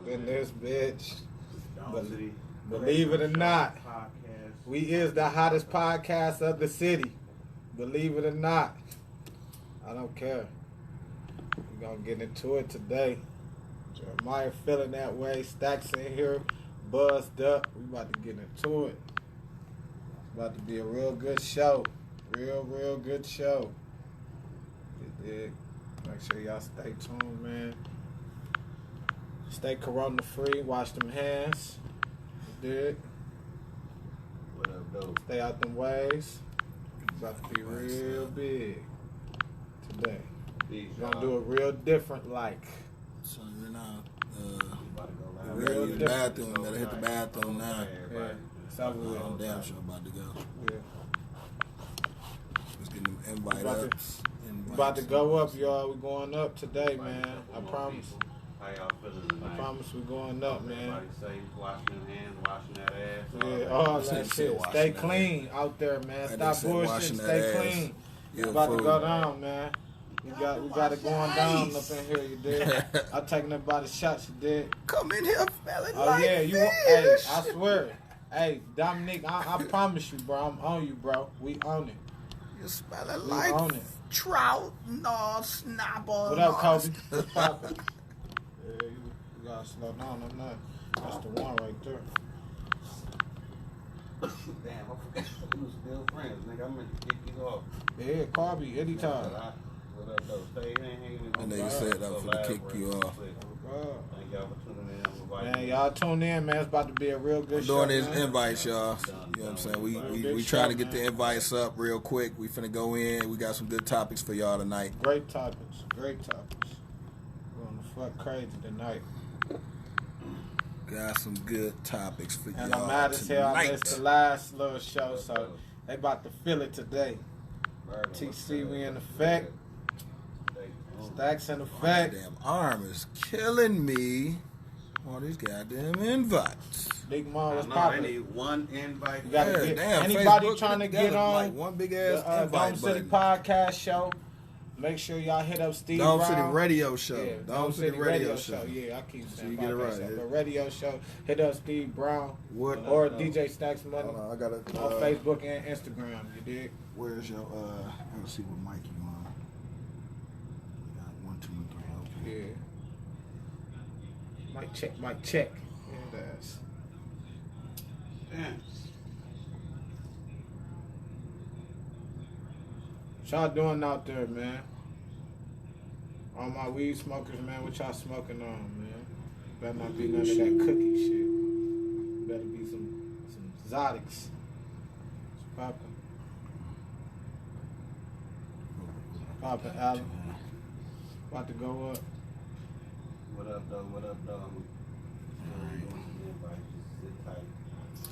in this bitch. Believe it or not, we is the hottest podcast of the city. Believe it or not. I don't care. We're going to get into it today. Jeremiah feeling that way. Stacks in here, buzzed up. We about to get into it. It's about to be a real good show. Real good show. You dig? Make sure y'all stay tuned, man. Stay corona free. Wash them hands. You dig? What up, though? Stay out them ways. It's about to be real big today. We're gonna do it real different, like. So you're not real in the bathroom. Better hit the bathroom now. Yeah, it's over with. I'm damn sure about to go. Yeah. Let's get them invite ups. About to go up, y'all. We're going up today, man. I promise. How y'all feeling tonight? I promise we're going up, man. Everybody safe, washing them hands, washing that ass. Yeah, all that shit. Stay clean out there, man. Stop bullshit. Stay clean. It's about to go down, man. We got it going down up in here, you did. I'm taking everybody's shots, you did. Come in here smelling like yeah, you. Hey, I swear. Hey, Dominique, I promise you, bro. I'm on you, bro. We own it. You smelling like own it. Trout, no snapper. What up, Kobe? What's poppin'? Yeah, you gotta slow down on that. That's the one right there. Damn, I forgot we was still friends, nigga. I meant to kick you off. Yeah, Kobe, anytime. What up, though? Stay hanging. And they said I was going to kick you off. Thank y'all for tuning in. Man, y'all tune in, man. It's about to be a real good show. Doing these invites, y'all. You know what I'm saying? We trying to get the invites up real quick. We finna go in. We got some good topics for y'all tonight. Great topics. Great topics. We're gonna fuck crazy tonight. Got some good topics for y'all. And I'm mad as hell. I missed the last little show, so they about to feel it today. TC, we in effect. Stacks in effect. My damn arm is killing me. All these goddamn invites. Big Mom was popping. I need one invite. You gotta get anybody Facebook trying to get on like one big ass Dome City podcast show. Make sure y'all hit up Steve Dome Brown. City Radio Show. Yeah, Dome City Radio Show. Yeah, I keep saying so you get it right. The radio show. Hit up Steve Brown or DJ Stacks Money I got it on Facebook and Instagram. You dig? Where's your let's see what mic you on. We got 1, 2, and 3. Okay. Yeah. Mic check. Yeah, that's. Damn. What y'all doing out there, man? All my weed smokers, man, what y'all smoking on, man? Better not be none of that cookie shit. Better be some exotics. It's poppin'. Poppin', Alan. About to go up. What up, though? What up, though?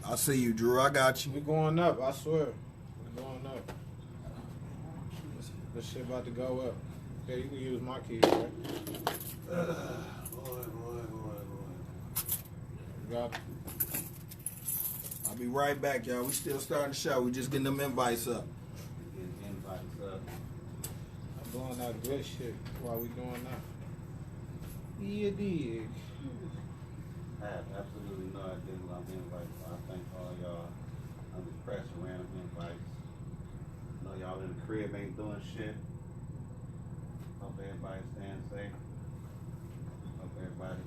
I see you, Drew. I got you. We going up, I swear. We going up. This shit about to go up. Yeah, you can use my keys, right? Boy. Got it. I'll be right back, y'all. We still starting the show. We just getting them invites up. I'm doing that good shit while we doing that. Yeah, dig. I have absolutely no idea who I'm inviting. I thank all y'all. I'm impressed with random invites. I know y'all in the crib ain't doing shit. Hope everybody's staying safe. Hope everybody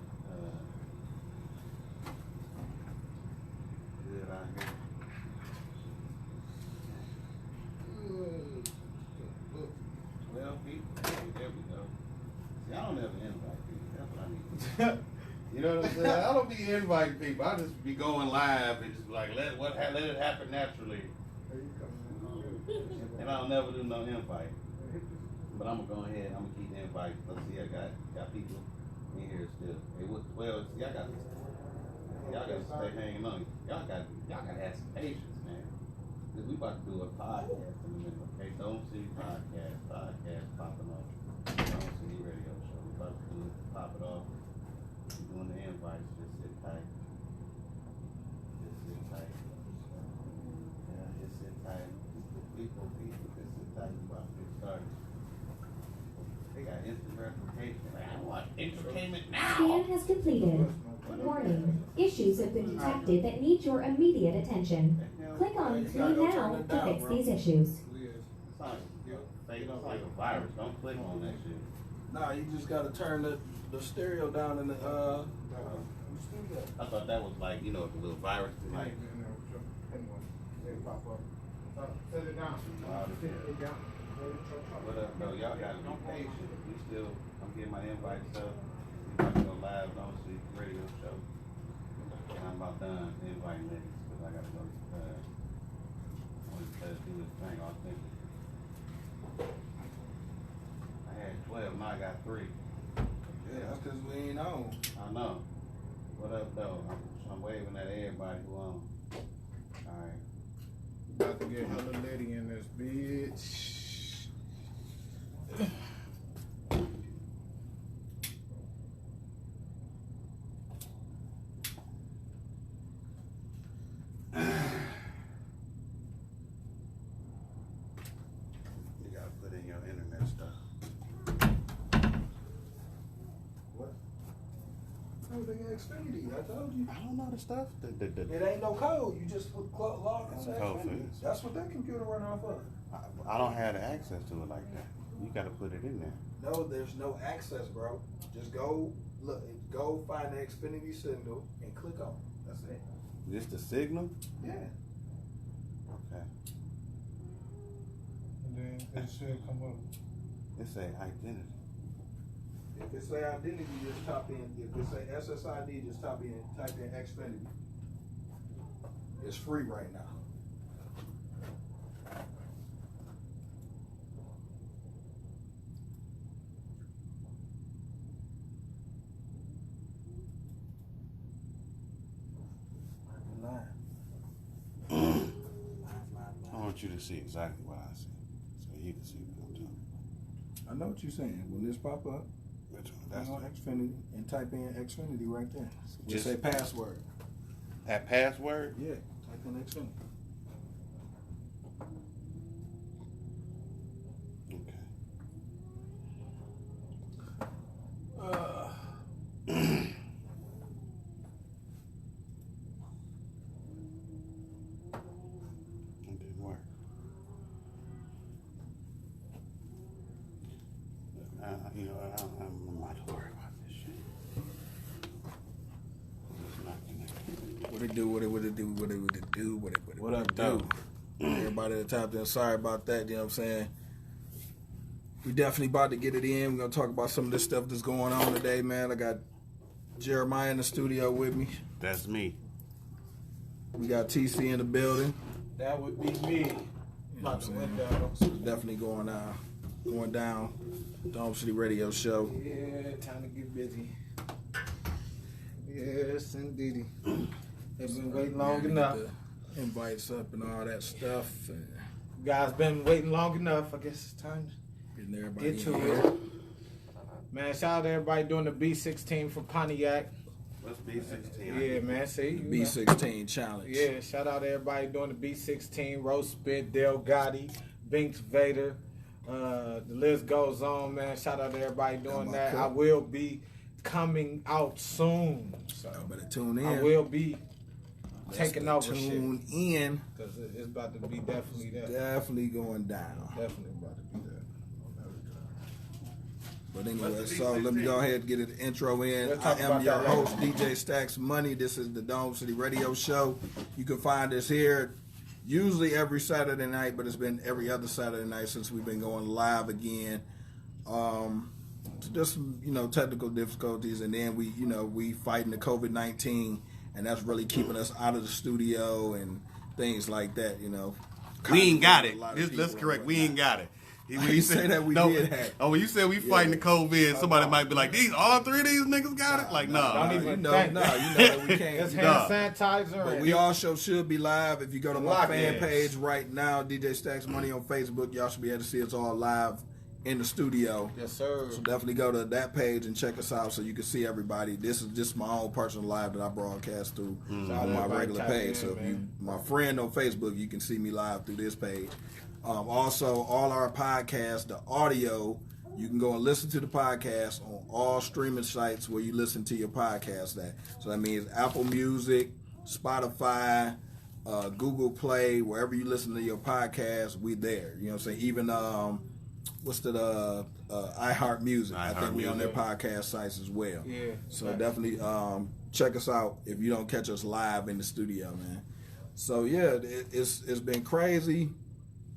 good out here. Well, people, there we go. See, I don't ever invite people. That's what I need. You know what I'm saying? I don't be inviting people. I just be going live and just like let it happen naturally. And I'll never do no invite. But I'm gonna go ahead. I'm gonna keep the invite. Let's see. I got people in here still. Well, y'all got to stay hanging on. Y'all got to have some patience, man. Cause we about to do a podcast in a minute. Okay, Dome City podcast popping off. Dome City Radio Show. We about to pop it off. We're doing the invites. Just sit tight. Yeah, just sit tight. People, just sit tight. We about to get started. They got instant gratification. Like, I want entertainment now. Scan has completed. Warning. Issues have been detected that need your immediate attention. Click on Me Now to fix these issues. It's like a virus. Don't click on that shit. Nah, you just gotta turn the stereo down in the I thought that was like, you know, the little virus. Like, Set it down. what up, though? Y'all gotta be patient. I'm getting my invites up. I'm about to go live on the radio show. And I'm about done inviting niggas because I gotta go do this thing authentic. I had 12, now I got 3. Yeah, that's because we ain't on. I know. What up, though? I'm waving at everybody who on. Alright. About to get hella litty in this bitch. You gotta put in your internet stuff. What? Everything in Xfinity, I told you. I don't know the stuff. It ain't no code. You just put log That's into code for Xfinity. this. That's what that computer run off of. I don't have the access to it like that. You gotta put it in there. No, there's no access, bro. Just go find the Xfinity signal and click on it. That's it. Just the signal? Yeah. Okay. And then it should come up. It say identity. If it say identity, just type in. If it say SSID, just type in Xfinity. It's free right now. I want you to see exactly what I see. So you can see what I'm talking about. I know what you're saying. When this pop up, Which one? that's on Xfinity and type in Xfinity right there. Just Just say password. That password? Yeah, type in Xfinity. Okay. It didn't work. You know, I'm not worried about this shit. It's not connected. What it do? What up, though? Everybody that tapped in, sorry about that. You know what I'm saying? We definitely about to get it in. We're gonna talk about some of this stuff that's going on today, man. I got Jeremiah in the studio with me. That's me. We got TC in the building. That would be me. You know what I'm saying? So it's definitely going down. Dome City Radio Show. Yeah, time to get busy. Yes, indeedy. They've been waiting long enough. Invites up and all that stuff. And You guys been waiting long enough. I guess it's time getting to everybody get to in it. here. Man, shout out to everybody doing the B16 from Pontiac. Let's be 16. Yeah, man. See, you know. B16 challenge. Yeah, shout out to everybody doing the B16, Rose Spit, Del Gotti, Binks Vader. The list goes on, man. Shout out to everybody doing that. cup. I will be coming out soon. So Y'all better tune in. I will be taking over shit. Tune in. Because it's about to be definitely that. Definitely going down. Definitely about to be that. But anyway, so let me go ahead and get an intro in. We'll I talk am about your that later. host, DJ Stacks Money. This is the Dome City Radio Show. You can find us here usually every Saturday night, but it's been every other Saturday night since we've been going live again. Just some, technical difficulties, and then we fighting the COVID-19, and that's really keeping us out of the studio and things like that. We ain't got it. A lot of Let's people correct. and We ain't got it. When you say that, we did have it. Oh, when you said we fighting the COVID, somebody might be like, all 3 of these niggas got it? Like, Don't nah. even you think. know that we can't. It's do hand that. sanitizer. But and we also should be live. If you go to my Live, fan yes. page right now, DJ Stacks Money on Facebook, y'all should be able to see us all live in the studio. Yes, sir. So definitely go to that page and check us out so you can see everybody. This is just my own personal live that I broadcast through on my Everybody regular tap page. in, So if you, man. my friend on Facebook, you can see me live through this page. Also, all our podcasts, the audio You can go and listen to the podcast on all streaming sites where you listen to your podcast at. So that means Apple Music, Spotify, Google Play, wherever you listen to your podcast, we there. You know what I'm saying? Even what's the iHeart Music? I think we on their podcast sites as well. Yeah. So definitely check us out if you don't catch us live in the studio, man. So yeah, it's been crazy.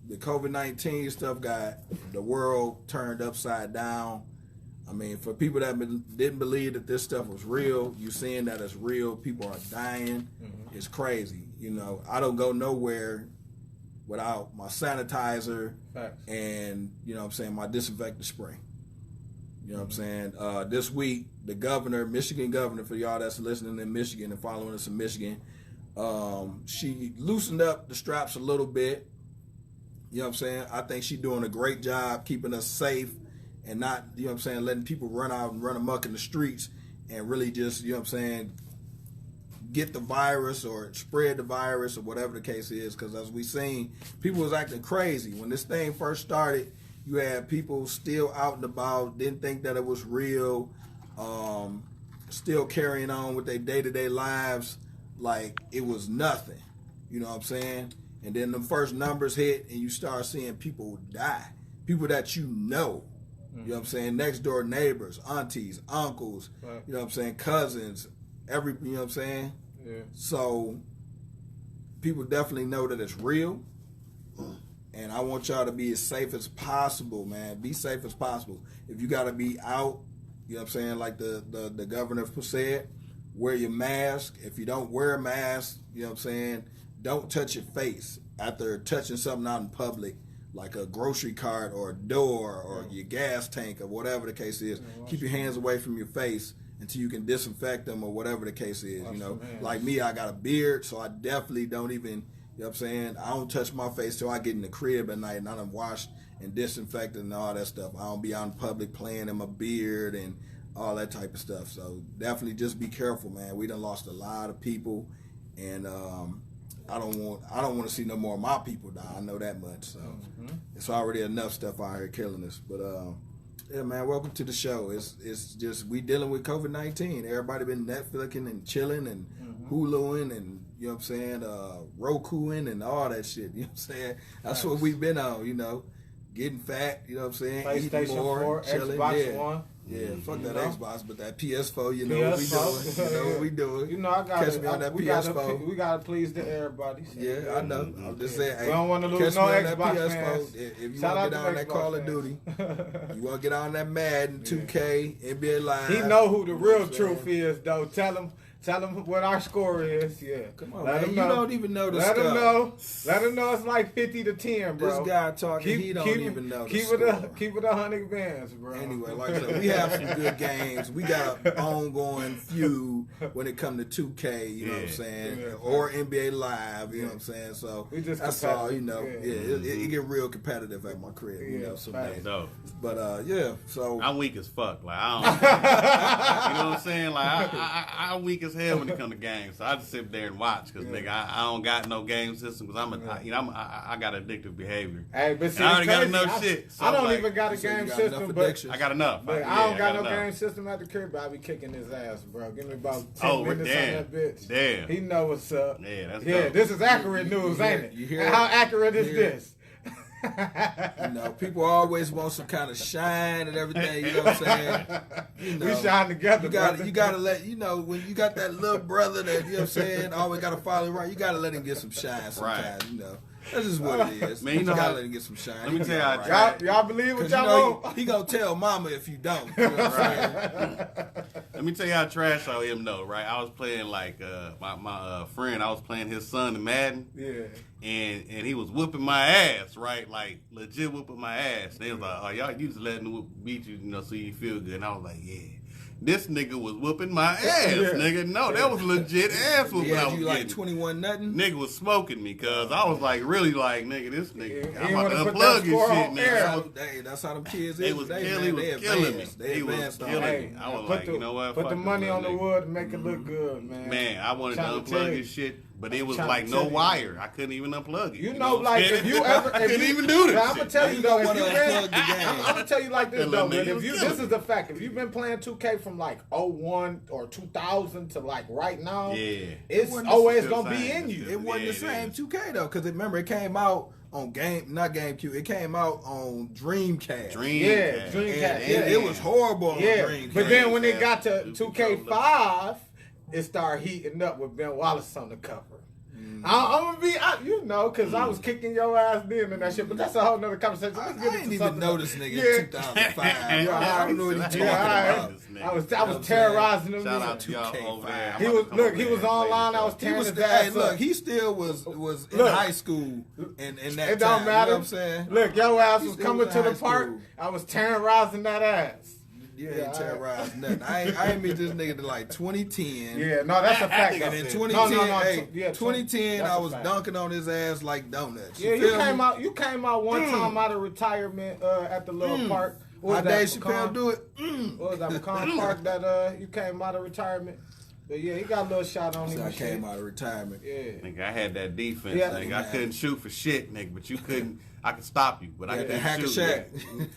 The COVID-19 stuff got the world turned upside down. I mean, for people that didn't believe that this stuff was real, you seeing that it's real. People are dying. Mm-hmm. It's crazy. You know, I don't go nowhere without my sanitizer and, you know what I'm saying, my disinfectant spray. You know what I'm saying? This week, the governor, Michigan governor, for y'all that's listening in Michigan and following us in Michigan, she loosened up the straps a little bit. You know what I'm saying? I think she's doing a great job keeping us safe and not, you know what I'm saying, letting people run out and run amok in the streets and really just, you know what I'm saying, get the virus or spread the virus or whatever the case is. Because as we seen, people was acting crazy. When this thing first started, you had people still out and about, didn't think that it was real, still carrying on with their day-to-day lives like it was nothing. You know what I'm saying? And then the first numbers hit and you start seeing people die. People that you know. You know what I'm saying? Next door neighbors, aunties, uncles, you know what I'm saying? Cousins, you know what I'm saying? Yeah. So people definitely know that it's real. And I want y'all to be as safe as possible, man. Be safe as possible. If you got to be out, you know what I'm saying, like the governor said, wear your mask. If you don't wear a mask, you know what I'm saying, don't touch your face after touching something out in public, like a grocery cart or a door or your gas tank or whatever the case is. Keep your hands away from your face until you can disinfect them or whatever the case is. You know, like me, I got a beard, so I definitely don't even, you know what I'm saying, I don't touch my face till I get in the crib at night and I done washed and disinfected and all that stuff. I don't be out in public playing in my beard and all that type of stuff. So definitely just be careful, man. We done lost a lot of people, and I don't want to see no more of my people die. I know that much. So it's already enough stuff out here killing us. But yeah, man, welcome to the show. It's just we dealing with COVID-19. Everybody been Netflixing and chilling and Huluing and, you know what I'm saying, Rokuing and all that shit. You know what I'm saying? That's what we've been on, you know. Getting fat, you know what I'm saying? Eating more, 4, chilling. Xbox One. Yeah, fuck that Xbox, but that PS4, you know what we doing. You know what we doing. You know, I got catch me on that PS4. We gotta please to everybody. So yeah, I know. I'm just saying. We don't want to lose no Xbox fans. If you want to get on that Call of Duty, you want to get on that Madden, 2K, NBA Live. He know who the real truth is, though. Tell him what our score is. Yeah, come on, man. You don't even know the score. Let him know it's like 50-10, bro. This guy talking, he don't even know the score. Keep it 100 bands, bro. Anyway, like I said, we have some good games. We got an ongoing feud when it comes to 2K, you know what I'm saying, or NBA Live, you know what I'm saying. So that's all, you know. Yeah, it get real competitive at my crib, you know. So but yeah, so I'm weak as fuck. Like I don't, you know what I'm saying? Like I'm weak as hell when it comes to games. So I just sit there and watch because nigga, I don't got no game system because I got addictive behavior. Hey, but see, I already got enough shit. So I don't even got a game system, but I got enough. But I don't got no game system at the crib. But I be kicking his ass, bro. Give me about 10 minutes on that bitch. Damn. He know what's up. Yeah, that's dope. This is accurate news, ain't it? You hear How accurate is this? You know, people always want some kind of shine and everything, you know what I'm saying? You know, we shine together, you gotta let, you know, when you got that little brother that, you know what I'm saying, always gotta follow you right, you gotta let him get some shine sometimes, you know. That's just what it is. Man, you gotta let him get some shine. Let me tell you, y'all believe what y'all want? He gonna tell mama if you don't. You know what I'm saying? Let me tell you how trash I am though, right? I was playing like my friend, I was playing his son in Madden. Yeah. And he was whooping my ass, right? Like legit whooping my ass. They was like, "Oh, y'all, you just letting him beat you, you know, so you feel good." And I was like, "Yeah." This nigga was whooping my ass, nigga. No, that was legit ass whooping. Yeah, you like 21-0? Nigga was smoking me, cuz I was like, really like, nigga, this nigga, I'm about to unplug his shit, nigga. Hey, that's how them kids is. He was killing me. He was killing me. I was like, you know what? Put the money on the wood and make it look good, man. Man, I wanted to unplug his shit. But it was Trying like to no tell you. wire. I couldn't even unplug it. You know, what like I'm if saying? you ever, I couldn't even do this. I'm gonna tell you though, if you unplug been, the game. I'm gonna tell you like this That though, little man. nigga If you, was this killing is the fact. If you've been playing 2K from like 01 or 2000 to like right now, Yeah. it's wasn't always still gonna be same. in you. It wasn't the Yeah, same it is. 2K though, because remember it came out on not GameCube. It came out on Dreamcast. Yeah, Dreamcast. And Yeah. it was horrible on Yeah, Dreamcast. but then when it got to Dreamcast, 2K5, it started heating up with Ben Wallace on the cover. I'm gonna be, because I was kicking your ass then and that shit. But that's a whole nother conversation. I Let's get didn't into even something know else. this nigga Yeah. in 2005. Yeah, I don't know what he's talking Yeah, about. I was You know what I'm terrorizing him. Shout out to y'all 2K5. over there. He was he was online. I was He tearing was, his hey, ass look, up. he still was in Look. high school in that It time. don't matter. You know what I'm saying? Look, your ass He was still coming was to in the high park. school. I was terrorizing that ass. You Yeah, ain't terrorized nothing. I ain't meet this nigga to like 2010. Yeah, no, that's a fact. And in though. 2010, No, hey, yeah, 2010, that's I a was fact. dunking on his ass like donuts. Yeah, you came out. You came out one time out of retirement at the little park. What How was Dave that, Chappelle Pecan? do it? What was that, Pecan Park? That you came out of retirement. But yeah, he got a little shot on him. So I and came shit. out of retirement. Yeah. Nigga, I had that defense, Yeah. nigga. I couldn't shoot for shit, nigga, but you couldn't. I could stop you, but I Yeah, the couldn't hack shoot. shack.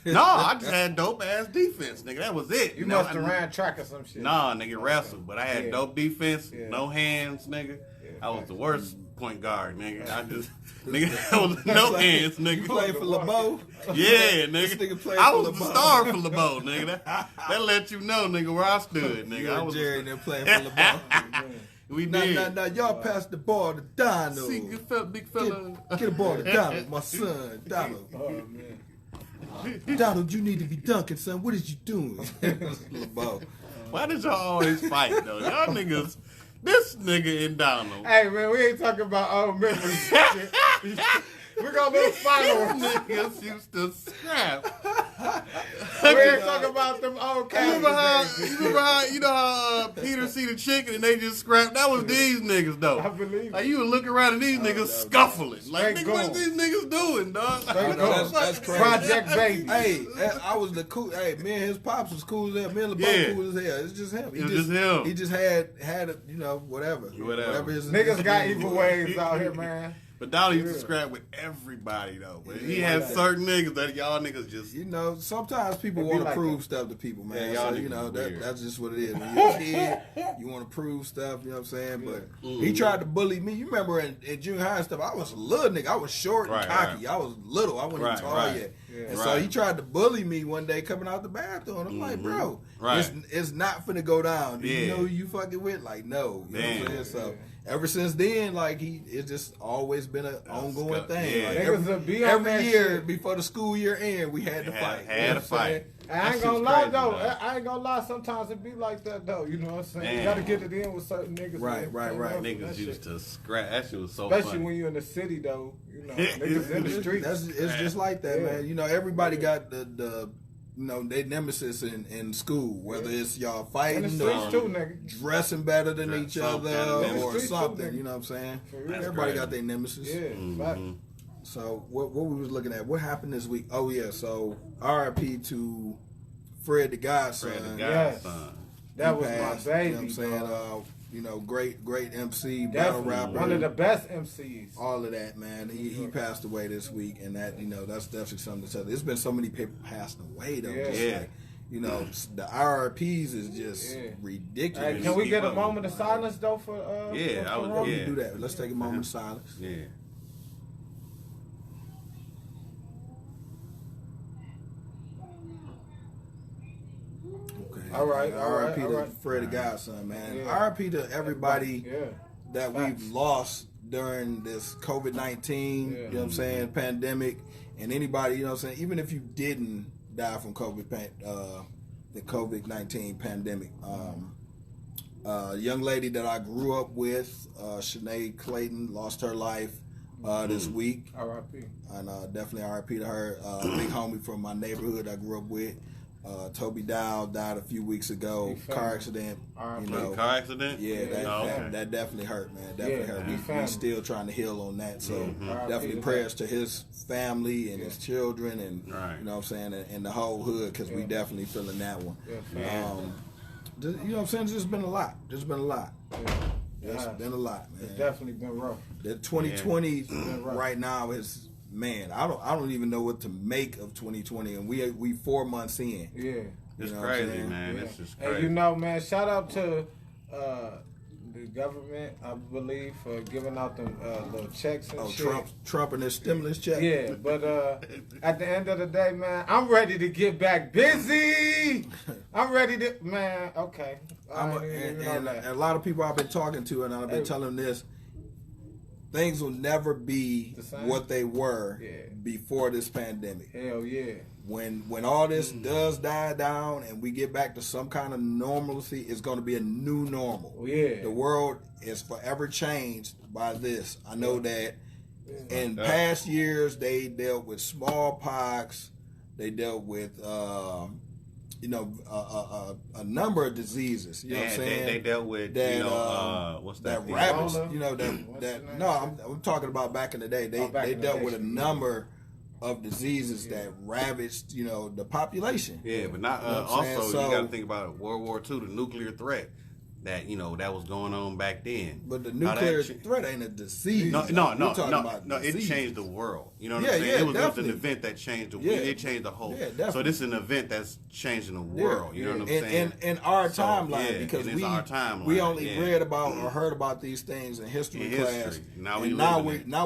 No, I just had dope ass defense, nigga. That was it. You know, must have ran track or some shit. Nah, nigga, wrestled, but I had Yeah. dope defense, Yeah. no hands, nigga. I was the worst point guard, nigga. I just, nigga, That's I was no like- hands, You nigga. played for LeBeau? Yeah, This nigga. nigga played I for was the LeBeau. star for LeBeau, nigga. That let you know, nigga, where I stood, nigga. You I and was Jerry and them playing for LeBeau. we did. Now, y'all pass the ball to Donald. See, good fella, big fella. Get a ball to Donald, my son. Donald. Oh man. Donald, you need to be dunking, son. What is you doing? LeBeau. Why did y'all always fight, though? Y'all niggas, this nigga and Donald. Hey man, we ain't talking about old memories. Shit. We're gonna do final. Niggas used to scrap. We ain't talking about them old You remember cats. how, you know how Peter see the chicken and they just scrap? That was these niggas, though. I believe it. Like, you would look around and these niggas scuffling. Like, Straight nigga, what goals. these niggas doing, dog? Straight That's crazy. Project Baby. Hey, I was the cool. Hey, me and his pops was cool as hell. Me and LeBeau Yeah. cool as hell. It's just him. It was just him. He just had whatever. Whatever. his Niggas got evil ways out here, man. But Donald used to scrap with everybody, though. But he had certain niggas that y'all niggas just... You know, sometimes people It be want to like prove that. stuff to people, man. Yeah, y'all so, you niggas know, is weird. that's just what it is. When you're a kid, you want to prove stuff, you know what I'm saying? But he tried to bully me. You remember in junior high and stuff, I was a little nigga. I was short and Right, cocky. right. I was little. I wasn't Right, even tall right. yet. Yeah. And so Right. he tried to bully me one day coming out the bathroom. I'm like, bro, Right. it's not finna go down. Do you Yeah. know who you fucking with? Like, no. You know what I'm Damn. saying? So ever since then, like, it's just always been an ongoing scuff. thing. Yeah. Like, Niggas will be on every that year shit. before the school year end, we had to fight. Had You know to what I'm saying? fight. I ain't That gonna shit's lie crazy, though. dog. I ain't gonna lie. Sometimes it be like that though. You know what I'm saying? You Man. gotta get it in with certain niggas. Right, man. right, Can't right. run from Niggas that used shit. to scrap. That shit was so Especially funny. when you're in the city though. You know, niggas in the streets. It's just like that, Yeah. man. You know, everybody got the they nemesis in school, whether it's y'all in the fighting streets or too, nigga. dressing better than Dress each some other kind of or nemesis. something. You know what I'm saying? For real. Everybody crazy. got their nemesis. Yeah, fact. So what we was looking at? What happened this week? Oh yeah, so R.I.P. to Fred the Godson. Fred the Yes. Godson. That He was passed, my baby. You know what I'm saying? dog. Great MC, battle Definitely rapper. one of the best MCs. All of that, man. He passed away this week, and that that's definitely something to tell. There's been so many people passing away though. Yeah. Just Yeah. like, the IRPs is just Yeah. ridiculous. Hey, can we get a Keep up. moment of silence though for Yeah, for I would- Corona? We yeah. can do that. Let's take a moment of silence. Yeah. Okay. All right, all right, RIP all to right. Fred the Godson, man. Yeah. RIP to everybody Yeah. that Facts. we've lost during this COVID-19, Yeah. you know what I'm saying, pandemic, and anybody, you know what I'm saying, even if you didn't die from the COVID-19 pandemic. A young lady that I grew up with, Sinead Clayton, lost her life this week, R.I.P. and definitely RIP to her. Big homie from my neighborhood I grew up with. Toby Dow died a few weeks ago, Big family. car accident. R.I.P. You know, Car accident? yeah, Oh, okay. that definitely hurt, man. Definitely Yeah, hurt. big We family. still trying to heal on that. So R.I.P. definitely to prayers to his family and his children, and Right. you know what I'm saying, and the whole hood, because we Yeah. definitely feeling that one. Yeah, You know what I'm saying? There's just been a lot. Yeah. It's been a lot, man. It's definitely been rough. The 2020 right now is, man, I don't even know what to make of 2020, and we 4 months in. Yeah. It's crazy, man. It's just crazy. And you know, man, shout out to the government, I believe, for giving out them little checks and shit. Trump and his stimulus check. Yeah, but at the end of the day, man, I'm ready to get back busy. I'm ready to, man. Okay. And a lot of people I've been talking to, and I've been telling them this. Things will never be what they were before this pandemic. Hell yeah. When all this does die down and we get back to some kind of normalcy, it's going to be a new normal. Yeah. The world is forever changed by this. I know that in past years they dealt with smallpox, they dealt with a number of diseases. You know what I'm saying? They dealt with what's that? Rabbits. You know that. No, I'm talking about back in the day. They dealt with a number of diseases that ravaged, the population. Yeah, but not also you got to think about World War II, the nuclear threat that that was going on back then. But the nuclear threat ain't a disease. No. It changed the world. You know what I'm saying? Yeah, it was definitely. an event that changed the world. It changed the whole. Yeah, so this is an event that's changing the world. You know what I'm saying? In our timeline, because we only read about or heard about these things in history class. Now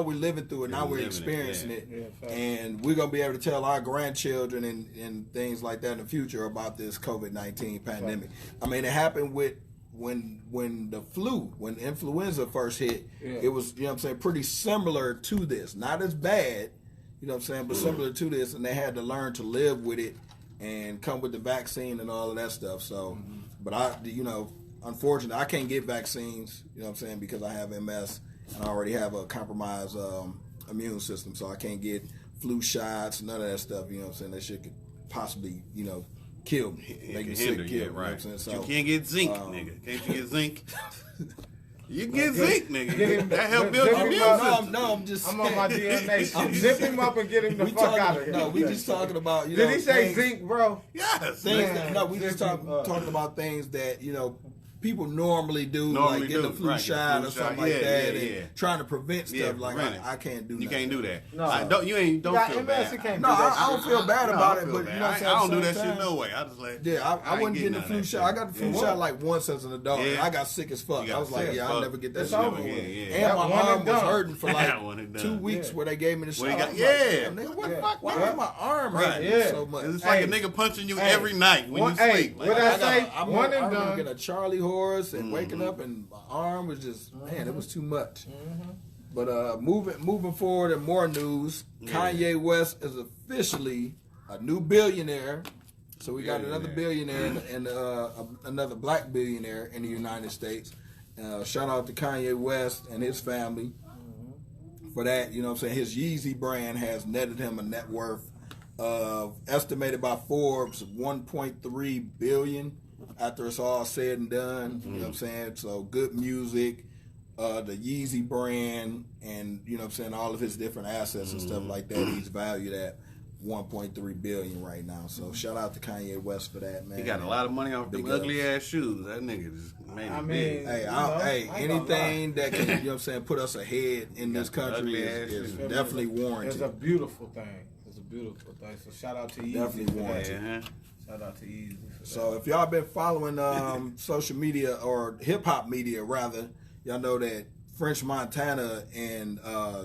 we're living through it. Now we're experiencing it, and we're gonna be able to tell our grandchildren and things like that in the future about this COVID-19 pandemic. I mean, it happened with. When the flu, when influenza first hit, it was, pretty similar to this. Not as bad, but similar to this, and they had to learn to live with it and come with the vaccine and all of that stuff. So, but unfortunately, I can't get vaccines, because I have MS and I already have a compromised immune system, so I can't get flu shots, none of that stuff, that shit could possibly, kill me. Make me sick, kill me. Right. So, you can't get zinc, nigga. Can't you get zinc? You can get zinc, nigga. That help build your immune system. No, I'm just I'm on my DNA. Zip him up and get him the fuck out of here. No, we just talking about, Did he say zinc, bro? Yes. We just talking about things that, people normally do, like getting a flu shot or something like that, and trying to prevent stuff like that. I can't do that. You can't do that. No. Don't feel bad. No, I don't feel bad about it, but I don't do that shit no way. I just I wasn't getting the flu shot. I got the flu shot like once as an adult. And I got sick as fuck. I was like, I'll never get that shit over with. And my arm was hurting for like 2 weeks where they gave me the shot. What the fuck? Why is my arm hurting so much? It's like a nigga punching you every night when you sleep. What I say? One and done. done. Get a Charlie horse and waking up and my arm was just, man, it was too much. But moving forward and more news, Kanye West is officially a new billionaire. So we got another billionaire and another black billionaire in the United States. Shout out to Kanye West and his family for that. His Yeezy brand has netted him a net worth of, estimated by Forbes, $1.3 billion. After it's all said and done, you know what I'm saying? So good music, the Yeezy brand, and all of his different assets and stuff like that. He's valued at $1.3 billion right now. So shout out to Kanye West for that, man. He got a lot of money off them ugly ass shoes. That nigga just made it big. Hey, anything that can, put us ahead in this country is definitely warranted. It's a beautiful thing. So shout out to Yeezy. Definitely warranted. Shout out to Yeezy. So if y'all been following social media or hip hop media rather, y'all know that French Montana and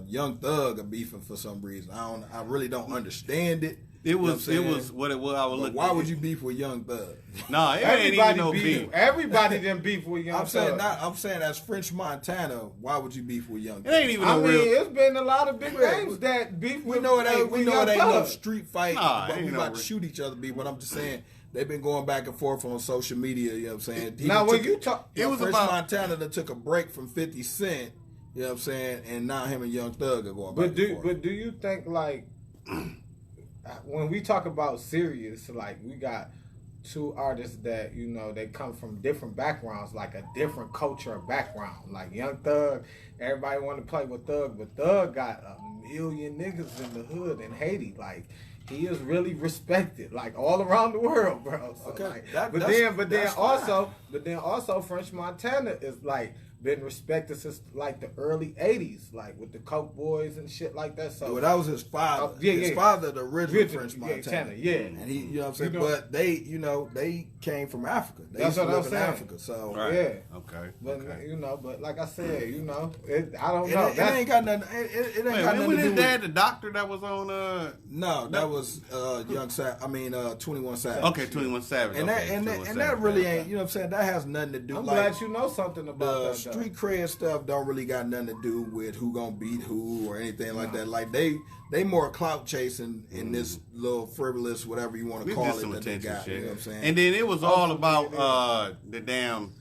Young Thug are beefing for some reason. I really don't understand it. It was what it was. I was looking. Why would you beef with Young Thug? No, it ain't even no beef. Everybody didn't beef with Young Thug. I'm saying as French Montana, why would you beef with Young Thug? It ain't even real. It's been a lot of big names that beef with. We know it ain't no street fight, but we about to shoot each other. But I'm just saying they've been going back and forth on social media. You know what I'm saying? Now when you talk, it was French Montana that took a break from 50 Cent. You know what I'm saying? And now him and Young Thug are going back and forth. But do you think like when we talk about serious, like we got two artists that they come from different backgrounds, like a different culture or background. Like Young Thug, everybody want to play with Thug, but Thug got a million niggas in the hood in Haiti. Like he is really respected, like all around the world, bro. So, okay, like, but then also French Montana is like been respected since like the early '80s, like with the Coke Boys and shit like that. So well, that was his father. His father, the original French Montana. Yeah, and he, you know what I'm saying. But they came from Africa. They That's used to what live in Africa. So yeah, okay. But but like I said, I don't know. It ain't got nothing. It ain't got nothing to do his with. dad, the doctor that was on. No, that was Young Savage. 21 Savage. Okay, 21 Savage. And that really ain't. You know what I'm saying. That has nothing to do. I'm glad you know something about the that. Street cred stuff don't really got nothing to do with who gonna beat who or anything like that. Like they more clout chasing in this little frivolous whatever you want to call it that they got. Shit. You know what I'm saying? And then it was all about the damn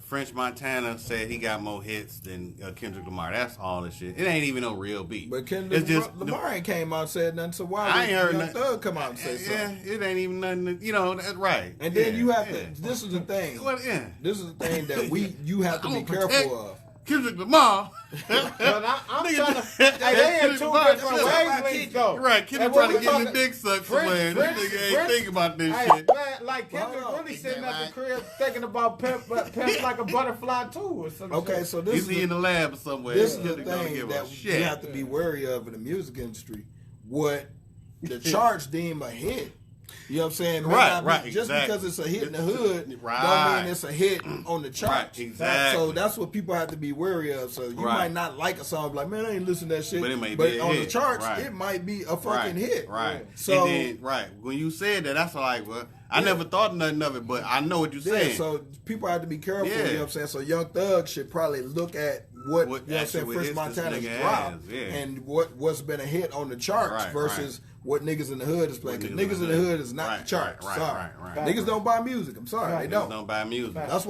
French Montana said he got more hits than Kendrick Lamar. That's all the shit. It ain't even no real beat. But Kendrick Lamar ain't came out and said nothing. So why I ain't heard Young nothing. Thug come out and say something? Yeah, it ain't even nothing. That's right. And then you have to. This is the thing. Well, This is the thing that you have to be careful of. Kendrick Lamar. But I'm trying to. Hey, they in two different wavelengths, though. Right, Kendrick trying to get his dick sucked somewhere. This nigga ain't thinking about this shit. Man, like Kendrick really sitting at the crib thinking about pimp like a butterfly too, or something. Okay, so this is in the lab somewhere. This is the thing that you have to be wary of in the music industry. What the charts deem a hit. You know what I'm saying? Right, just exactly. because it's a hit in the hood, don't mean it's a hit on the charts. Right, exactly. So that's what people have to be wary of. So you might not like a song, like, man, I ain't listening to that shit. But it may be a on hit. the charts, Right. it might be a fucking hit. Right. So and then, when you said that, that's like, well, I never thought nothing of it, but I know what you're saying. So people have to be careful. You know what I'm saying? So Young Thug should probably look at what you know what I'm saying, French Montana's drop and what's been a hit on the charts versus what niggas in the hood is playing. Because niggas in the hood is not the charts. Sorry. Niggas don't buy music. I'm sorry. They don't. Niggas don't buy music. That's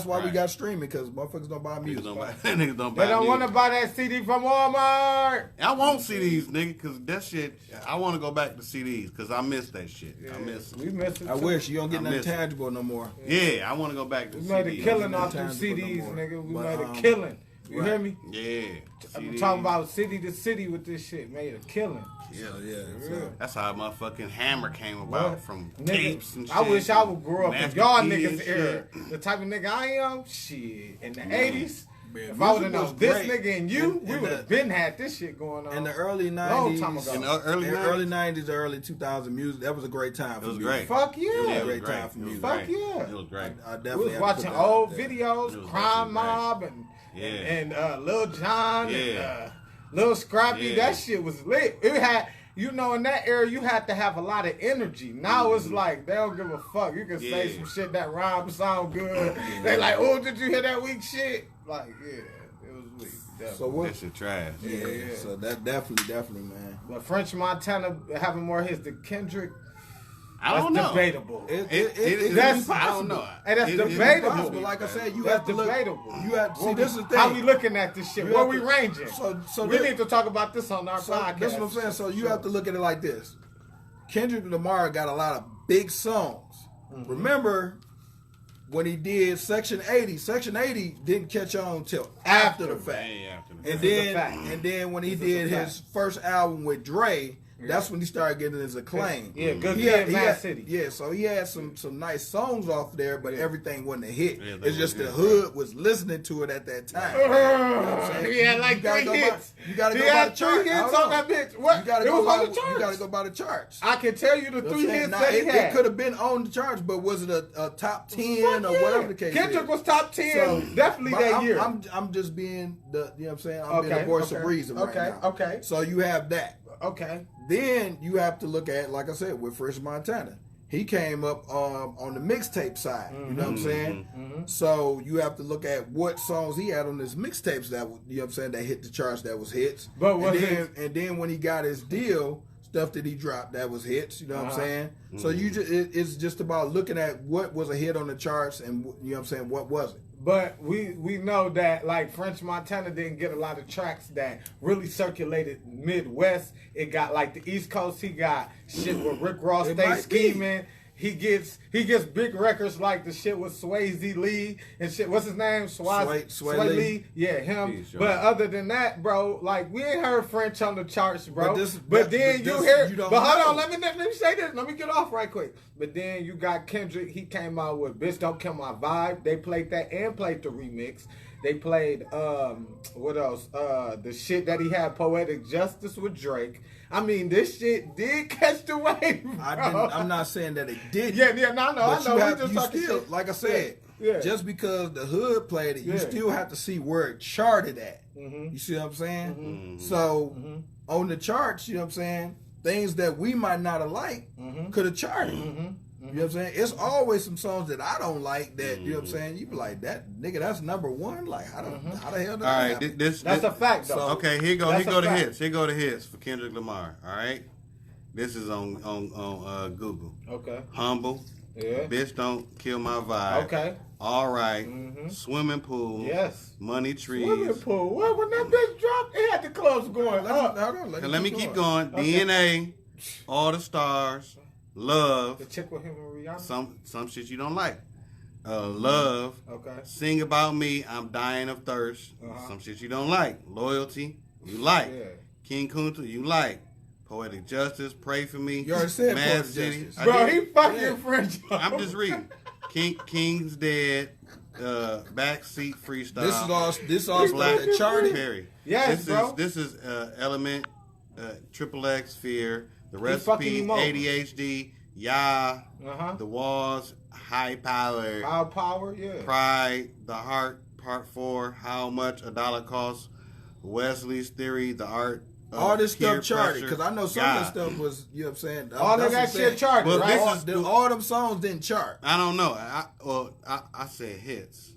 why we got streaming, because motherfuckers don't buy music. Niggas don't buy They don't want to buy that CD from Walmart. I want CDs, nigga, because that shit, I want to go back to CDs because I miss that shit. Yeah, I miss it. We miss it. I wish you don't get nothing tangible no more. Yeah, I want to go back to CDs. We made a killing off them CDs, nigga. We made a killing. You hear me? Yeah. I'm talking about city to city with this shit. Made a killing. Yeah. That's how motherfucking Hammer came about from tapes and shit. I wish I would grow up in y'all niggas' era. Shit. The type of nigga I am, shit. In the 80s, Man, if I would have known this great. nigga and you, we would have been had this shit going on. In the early 90s, long time ago. In the early 90s, early 2000s music, that was a great time for It was music. great. Fuck yeah. It was a It was great great. time for It was music. Fuck great. yeah. It was great. I We definitely was had to watching put that old out there. videos, It was Crime definitely Mob and Lil Jon and Lil Scrappy. Yeah. That shit was lit. It had, in that era, you had to have a lot of energy. Now it's like they don't give a fuck. You can say some shit that rhymes sound good. They like, oh, did you hear that weak shit? Like, yeah, it was weak. Definitely. So what? That shit trash. Yeah. So that definitely, man. But French Montana having more hits than Kendrick. I don't know. That's debatable. That's I don't know. And that's debatable. But like I said, you That's have to look. debatable. You have to see. This is the thing. How we looking at this shit? You Where have we to- ranging? So we need to talk about this on our podcast. That's what I'm saying. So you have to look at it like this. Kendrick Lamar got a lot of big songs. Mm-hmm. Remember when he did Section 80? Section 80 didn't catch on till after the fact. And then when he did his first album with Dre, that's when he started getting his acclaim. Yeah, Good Kid, Mad City. Yeah, so he had some nice songs off there, but everything wasn't a hit. Yeah, it's just the hood was listening to it at that time. He had like 3 hits. You gotta He go by had the chart. 3 hits on that bitch. What? You gotta It go was by, on the charts. You gotta go by the charts. I can tell you the 3 hits that he had. It could have been on the charts, but was it a top 10 or whatever the case Kendrick is? was top 10 definitely that year. I'm just being the, you know what I'm saying? I'm being the voice of reason right now. Okay. So you have that. Okay. Then you have to look at, like I said, with French Montana. He came up on the mixtape side. You know what I'm saying? Mm-hmm. So you have to look at what songs he had on his mixtapes that, you know what I'm saying, that hit the charts, that was hits. But and then when he got his deal, stuff that he dropped that was hits. You know what I'm saying? So you it's just about looking at what was a hit on the charts and, you know what I'm saying, what wasn't. But we know that like French Montana didn't get a lot of tracks that really circulated Midwest. It got like the East Coast. He got shit with Rick Ross stay scheming. He gets big records like the shit with Swayze Lee and shit. What's his name? Sway Lee. Yeah, him. But other than that, bro, like we ain't heard French on the charts, bro. But then you hear. But hold on, let me say this. Let me get off right quick. But then you got Kendrick. He came out with "Bitch Don't Kill My Vibe." They played that and played the remix. They played what else? The shit that he had, Poetic Justice with Drake. I mean, this shit did catch the wave. I'm not saying that it did. Yeah, no, I know. You still, like I said, just because the hood played it, you still have to see where it charted at. Mm-hmm. You see what I'm saying? Mm-hmm. So on the charts, you know what I'm saying, things that we might not have liked could have charted. Mm-hmm. You know what I'm saying? It's always some songs that I don't like that, you know what I'm saying? You be like, that nigga, that's number one? Like, how the hell did that happen? That's a fact, though. So, okay, here go the hits. Here go the hits for Kendrick Lamar, all right? This is on Google. Okay. Humble. Yeah. Bitch Don't Kill My Vibe. Okay. All right. Mm-hmm. Swimming Pool. Yes. Money Trees. Swimming Pool. When that bitch dropped, it had the clubs going up. Let me keep going. Okay. DNA. All the Stars. Love. The chick with him and Rihanna. Some shit you don't like. Love. Okay. Sing About Me. I'm Dying of Thirst. Some shit you don't like. Loyalty. You like. Yeah. King Kunta. You like. Poetic Justice. Pray for Me. You already said Mad Poetic City. Justice. Bro, he fucking French. I'm just reading. King's Dead. Backseat Freestyle. This all Black charted. Perry. Yes, bro. This is Element. Triple X Fear. The Recipe, ADHD, The Walls, High Power, yeah. Pride, The Heart, Part 4, How Much a Dollar Costs, Wesley's Theory, The Art of all this stuff charted, because I know some of this stuff was, you know what I'm saying? All of that shit charted, well, right? All them songs didn't chart. I don't know. I said hits.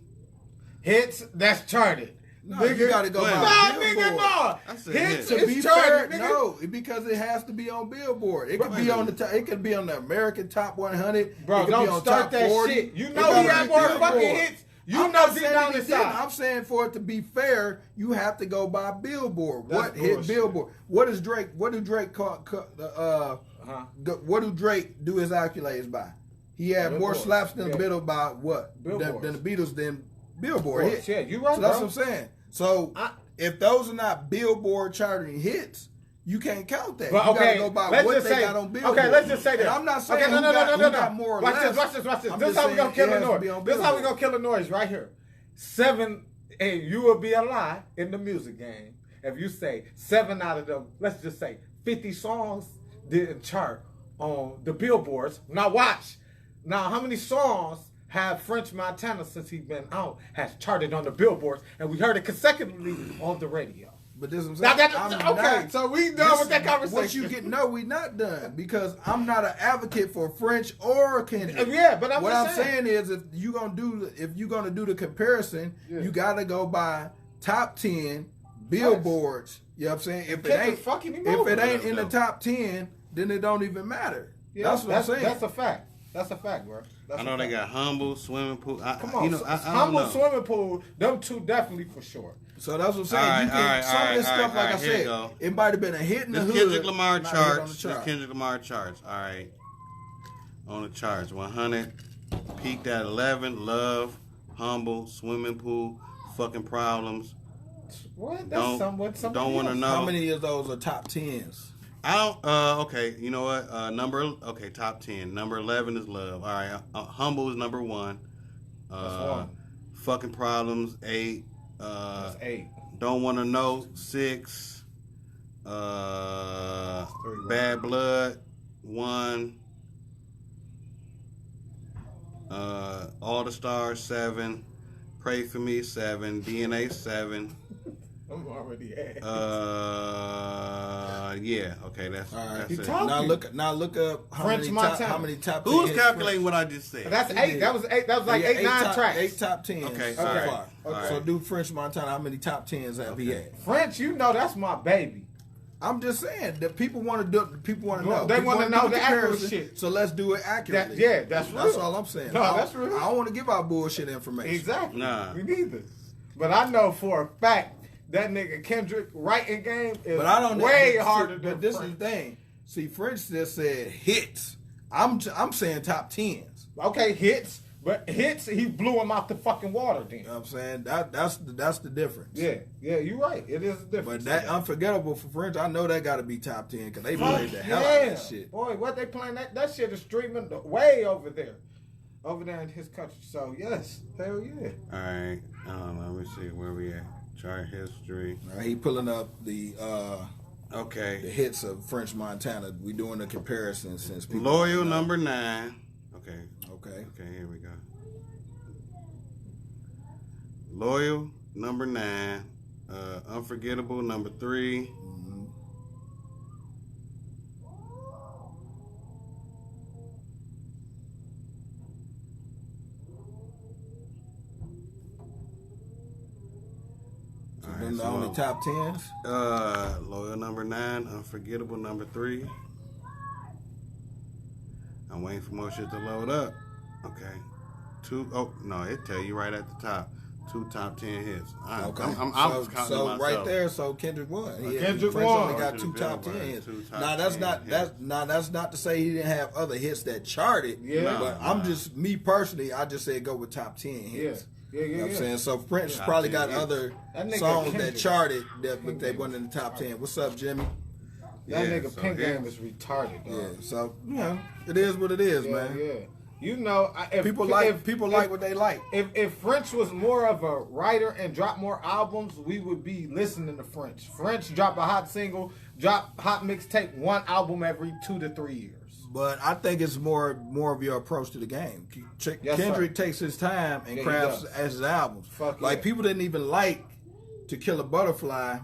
Hits, that's charted. No, nigga, you gotta go by Billboard. No. Hits to be fair, no, because it has to be on Billboard. It could be on the it could be on the American Top 100. Bro, don't start that 40. Shit. You know he had more fucking hits. You know deep down inside. I'm saying for it to be fair, you have to go by Billboard. What hit Billboard? What is Drake? What do Drake call? What do Drake do his accolades by? He had more slaps than the Beatles by what? Than the Beatles than Billboard hits. Yeah, you right. So that's what I'm saying. So if those are not Billboard charting hits, you can't count that. But, you gotta go by what they got on Billboard. Okay, let's just say that. And I'm not saying no. got more or less. Watch this. This is how we gonna kill the noise. This is how we gonna kill the noise right here. 7, and you will be a lie in the music game if you say 7 out of them, let's just say 50 songs didn't chart on the billboards. Now watch. Now how many songs have French Montana, since he's been out, has charted on the billboards, and we heard it consecutively on the radio. But this is what I'm saying. Okay, so we done with that conversation. What you get? No, we not done, because I'm not an advocate for French or Kendrick. Yeah, but I'm saying is if you're gonna do the comparison, you gotta go by top 10 billboards. You know what I'm saying? If it ain't in the top 10, then it don't even matter. Yeah, that's what I'm saying. That's a fact. That's a fact, bro. I know they got Humble, Swimming Pool. Come on, Humble, Swimming Pool, them two definitely for sure. So that's what I'm saying. Some of this stuff, like I said, it might have been a hit in the hood. Kendrick Lamar charts. This Kendrick Lamar charts. All right. On the charts, 100. Peaked at 11. Love, Humble, Swimming Pool, Fucking Problems. What? That's somewhat something. Don't want to know. How many of those are top 10s? I don't. Okay, you know what? Top 10. Number 11 is Love. All right. Humble is number 1. That's 1. Fucking Problems 8. That's 8. Don't Want to Know 6. Bad Blood 1. All the Stars 7. Pray for Me 7. DNA 7. I'm already at. Yeah. Okay, that's all right. That's it. Now look up how many top. Who's calculating what I just said? That's 8. That was 8. That was like 8, 9 tracks. 8 top 10s. Okay. So far. Okay. So do French Montana. How many top 10s have he had? French, you know that's my baby. I'm just saying that people want to do. People want to know. They want to know the accurate shit. So let's do it accurately. That's real. That's all I'm saying. No, that's real. I don't want to give out bullshit information. Exactly. Nah. Me neither. But I know for a fact that nigga Kendrick writing game is way harder than But this French. is the thing. See, French just said hits. I'm saying top 10s. Okay, hits. But hits, he blew him out the fucking water then. You know what I'm saying? That's the difference. Yeah, you're right. It is a difference. But that Unforgettable for French, I know that got to be top 10 because they played the hell out of that shit. Boy, what they playing? That shit is streaming way over there. over there in his country. So yes, hell yeah. All right. Let me see where we at. Chart history. He pulling up the Okay. the hits of French Montana. We doing a comparison since people Loyal number 9. Okay. Okay. Okay, here we go. Loyal number 9. Unforgettable number 3. Mm-hmm. So All them right, the so only top 10s. Loyal number 9, Unforgettable number 3. I'm waiting for more shit to load up. Okay. 2. Oh no, it tell you right at the top. 2 top 10 hits. Okay. I'm so counting so myself. right there, so Kendrick won. Kendrick French won. only got 2 top 10 hits. Now that's not to say he didn't have other hits that charted. Yeah. But I'm just me personally. I just said go with top 10 hits. Yeah. You know what I'm saying? So French Top probably 10 got hits. other That nigga songs Kendrick. that charted but they weren't in the top 10. What's up, Jimmy? That Yeah, nigga so Pink here- Game is retarded, dog. Yeah. So it is what it is, man. Yeah. You know, if People like what they like. If French was more of a writer and dropped more albums, we would be listening to French. French drop a hot single, drop hot mixtape, one album every 2 to 3 years. But I think it's more of your approach to the game. Yes, Kendrick takes his time and Yeah, he crafts does. as his albums. Fuck like yeah. people didn't even like To Kill a Butterfly.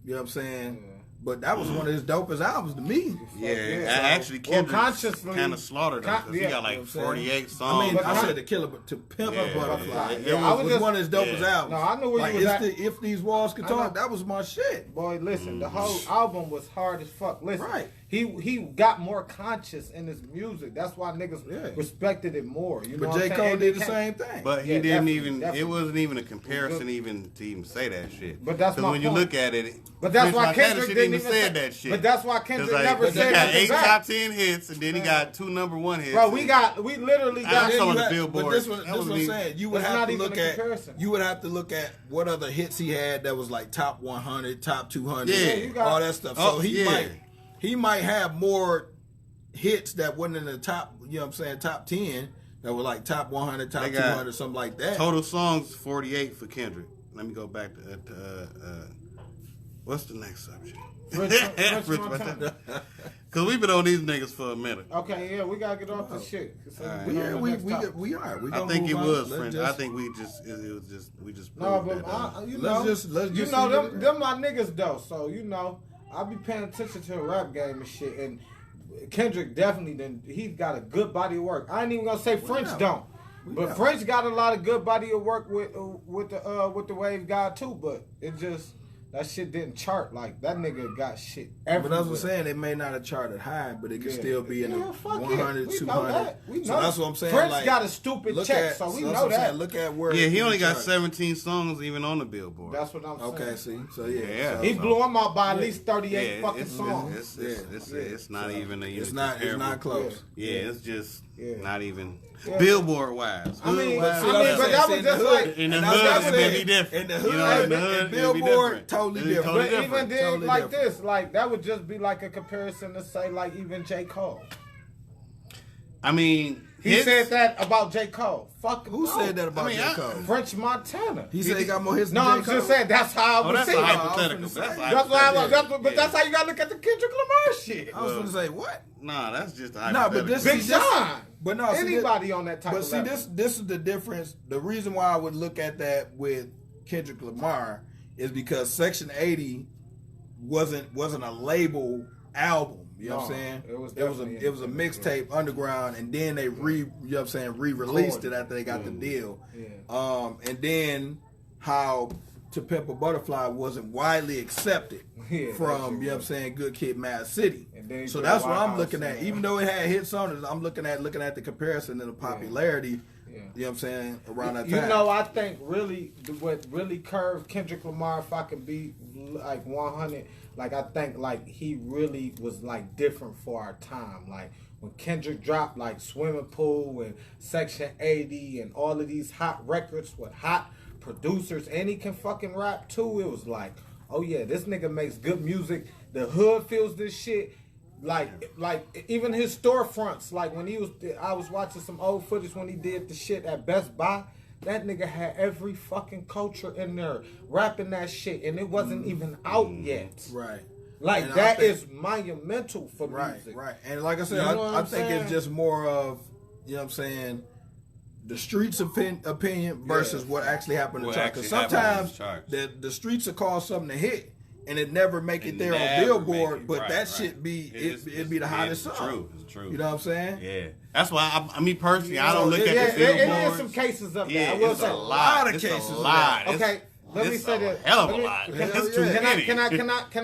You know what I'm saying? Yeah. But that was one of his dopest albums to me. Yeah, Yeah. actually, Well, Kendrick consciously- kind of slaughtered him because he yeah, got you know like what I'm saying? 48 songs. I mean, but I con- said To Pimp Yeah, a Butterfly. yeah, It yeah. I was, was just- one of his dopest yeah. albums. No, I knew where you like, was at. If These Walls Could I know. Talk, that was my shit. Boy, listen, the whole Mm. album was hard as fuck. Listen, Right. he got more conscious in his music. That's why niggas Yeah. respected it more. You know But what J. I'm saying? Cole And did it the can't- same thing. But he Yeah, didn't definitely, even. definitely. It wasn't even a comparison even to even say that shit. But that's 'Cause my when you point. look at it. But that's French why Montana Kendrick shouldn't didn't even even said say- that shit. but that's why 'Cause, Kendrick like, never he said got nothing 8 back. top 10 hits, and then he got 2 number 1 hits. Bro, we literally I got. saw you on the had- Billboard. But this That what was I'm me. saying. You would That's have not to even look a at. comparison. You would have to look at what other hits he had that was like top 100, top 200, Yeah, you got- all that stuff. Oh, So he yeah. might have more hits that wasn't in the top. You know what I'm saying? Top 10 that were like top 100, top They got 200, something like that. Total songs 48 for Kendrick. Let me go back to what's the next subject? French Montana. Because we've been on these niggas for a minute. Okay, yeah, we gotta get off this shit. So Alright. we Yeah, on the we next topic. are. We I gonna think it move on. was Let's French. just- I think we just No, proved but that. you Let's know, just you see know what it them my niggas though. So you know, I be paying attention to the rap game and shit. And Kendrick definitely didn't. He's got a good body of work. I ain't even gonna say French know. don't, We but know. French got a lot of good body of work with the Wave God too. But it just that shit didn't chart like that nigga got shit But everywhere. that's what I'm saying. It may not have charted high, but it could Yeah. still be in the Yeah, fuck it. 100, We know 200. that. We So know that's that. what I'm saying. French like, got a stupid look check, at, so we that's know what I'm saying. that. Look at where. Yeah, he only got charted. 17 songs even on the Billboard. That's what I'm saying. Okay, see, so yeah, Yeah. so- He blew him out by at Yeah. least 38 fucking it's, songs. It's not even a It's not close. Yeah, it's just Yeah. not even Yeah. Billboard wise. I mean, But see, but that's what that I'm was saying, just in the like hood- In the and that's hood, what I'm it may saying. be different. In the You hood, know, in the and hood, it'd be Billboard, different. totally It'd be different. totally But even different. then, Totally like different. this, like that would just be like a comparison to say, like even J. Cole. I mean, He hits- said that about J. Cole. Fuck Who no. said that about I mean, J. I- Cole? French Montana. He said he got more hits No, than I'm J. Cole. just saying that's how I Oh, was that's saying. hypothetical. That's That's That's why. hypothetical. But Yeah. that's how you gotta look at the Kendrick Lamar shit. I was going to say, what? Nah, that's just No, hypothetical. but this Big see, this- Sean. But no, see, Anybody on that type But of see, level. this is the difference. The reason why I would look at that with Kendrick Lamar is because Section 80 wasn't a label album. You know what I'm No, saying? it was it was definitely a mixtape underground, and then they you know what I'm saying, re-released it Recorded. after they got the deal. Yeah. And then how To Pimp a Butterfly wasn't widely accepted Yeah, from, that's you know what I'm true. saying, Good Kid, Mad City. And then he So put that's White what I'm House looking in at. there. Even though it had hits on it, I'm looking at the comparison and the popularity. Yeah. You know what I'm saying, around that You time. know, I think really what really curved Kendrick Lamar, if I could be like 100, like I think like he really was like different for our time. Like when Kendrick dropped like Swimming Pool and Section 80 and all of these hot records with hot producers, and he can fucking rap too. It was like, oh yeah, this nigga makes good music. The hood feels this shit. like even his storefronts. Like when I was watching some old footage when he did the shit at Best Buy. That nigga had every fucking culture in there rapping that shit, and it wasn't even out yet. Right. Like and that is monumental for music. Right. And like I said, You know what I I'm think saying? it's just more of, you know what I'm saying, the streets' opinion versus what actually happened in the chart. Because sometimes the streets will call something a hit and it never make it there on Billboard, but that shit be it'd be the hottest song. It's true. You know what I'm saying? Yeah. That's why I mean personally, I don't look at the Billboard. It is some cases up there. Yeah, I will it's say a lot of cases. It's a lot. Okay. Let me say that. Hell of a lot. That's too many. Can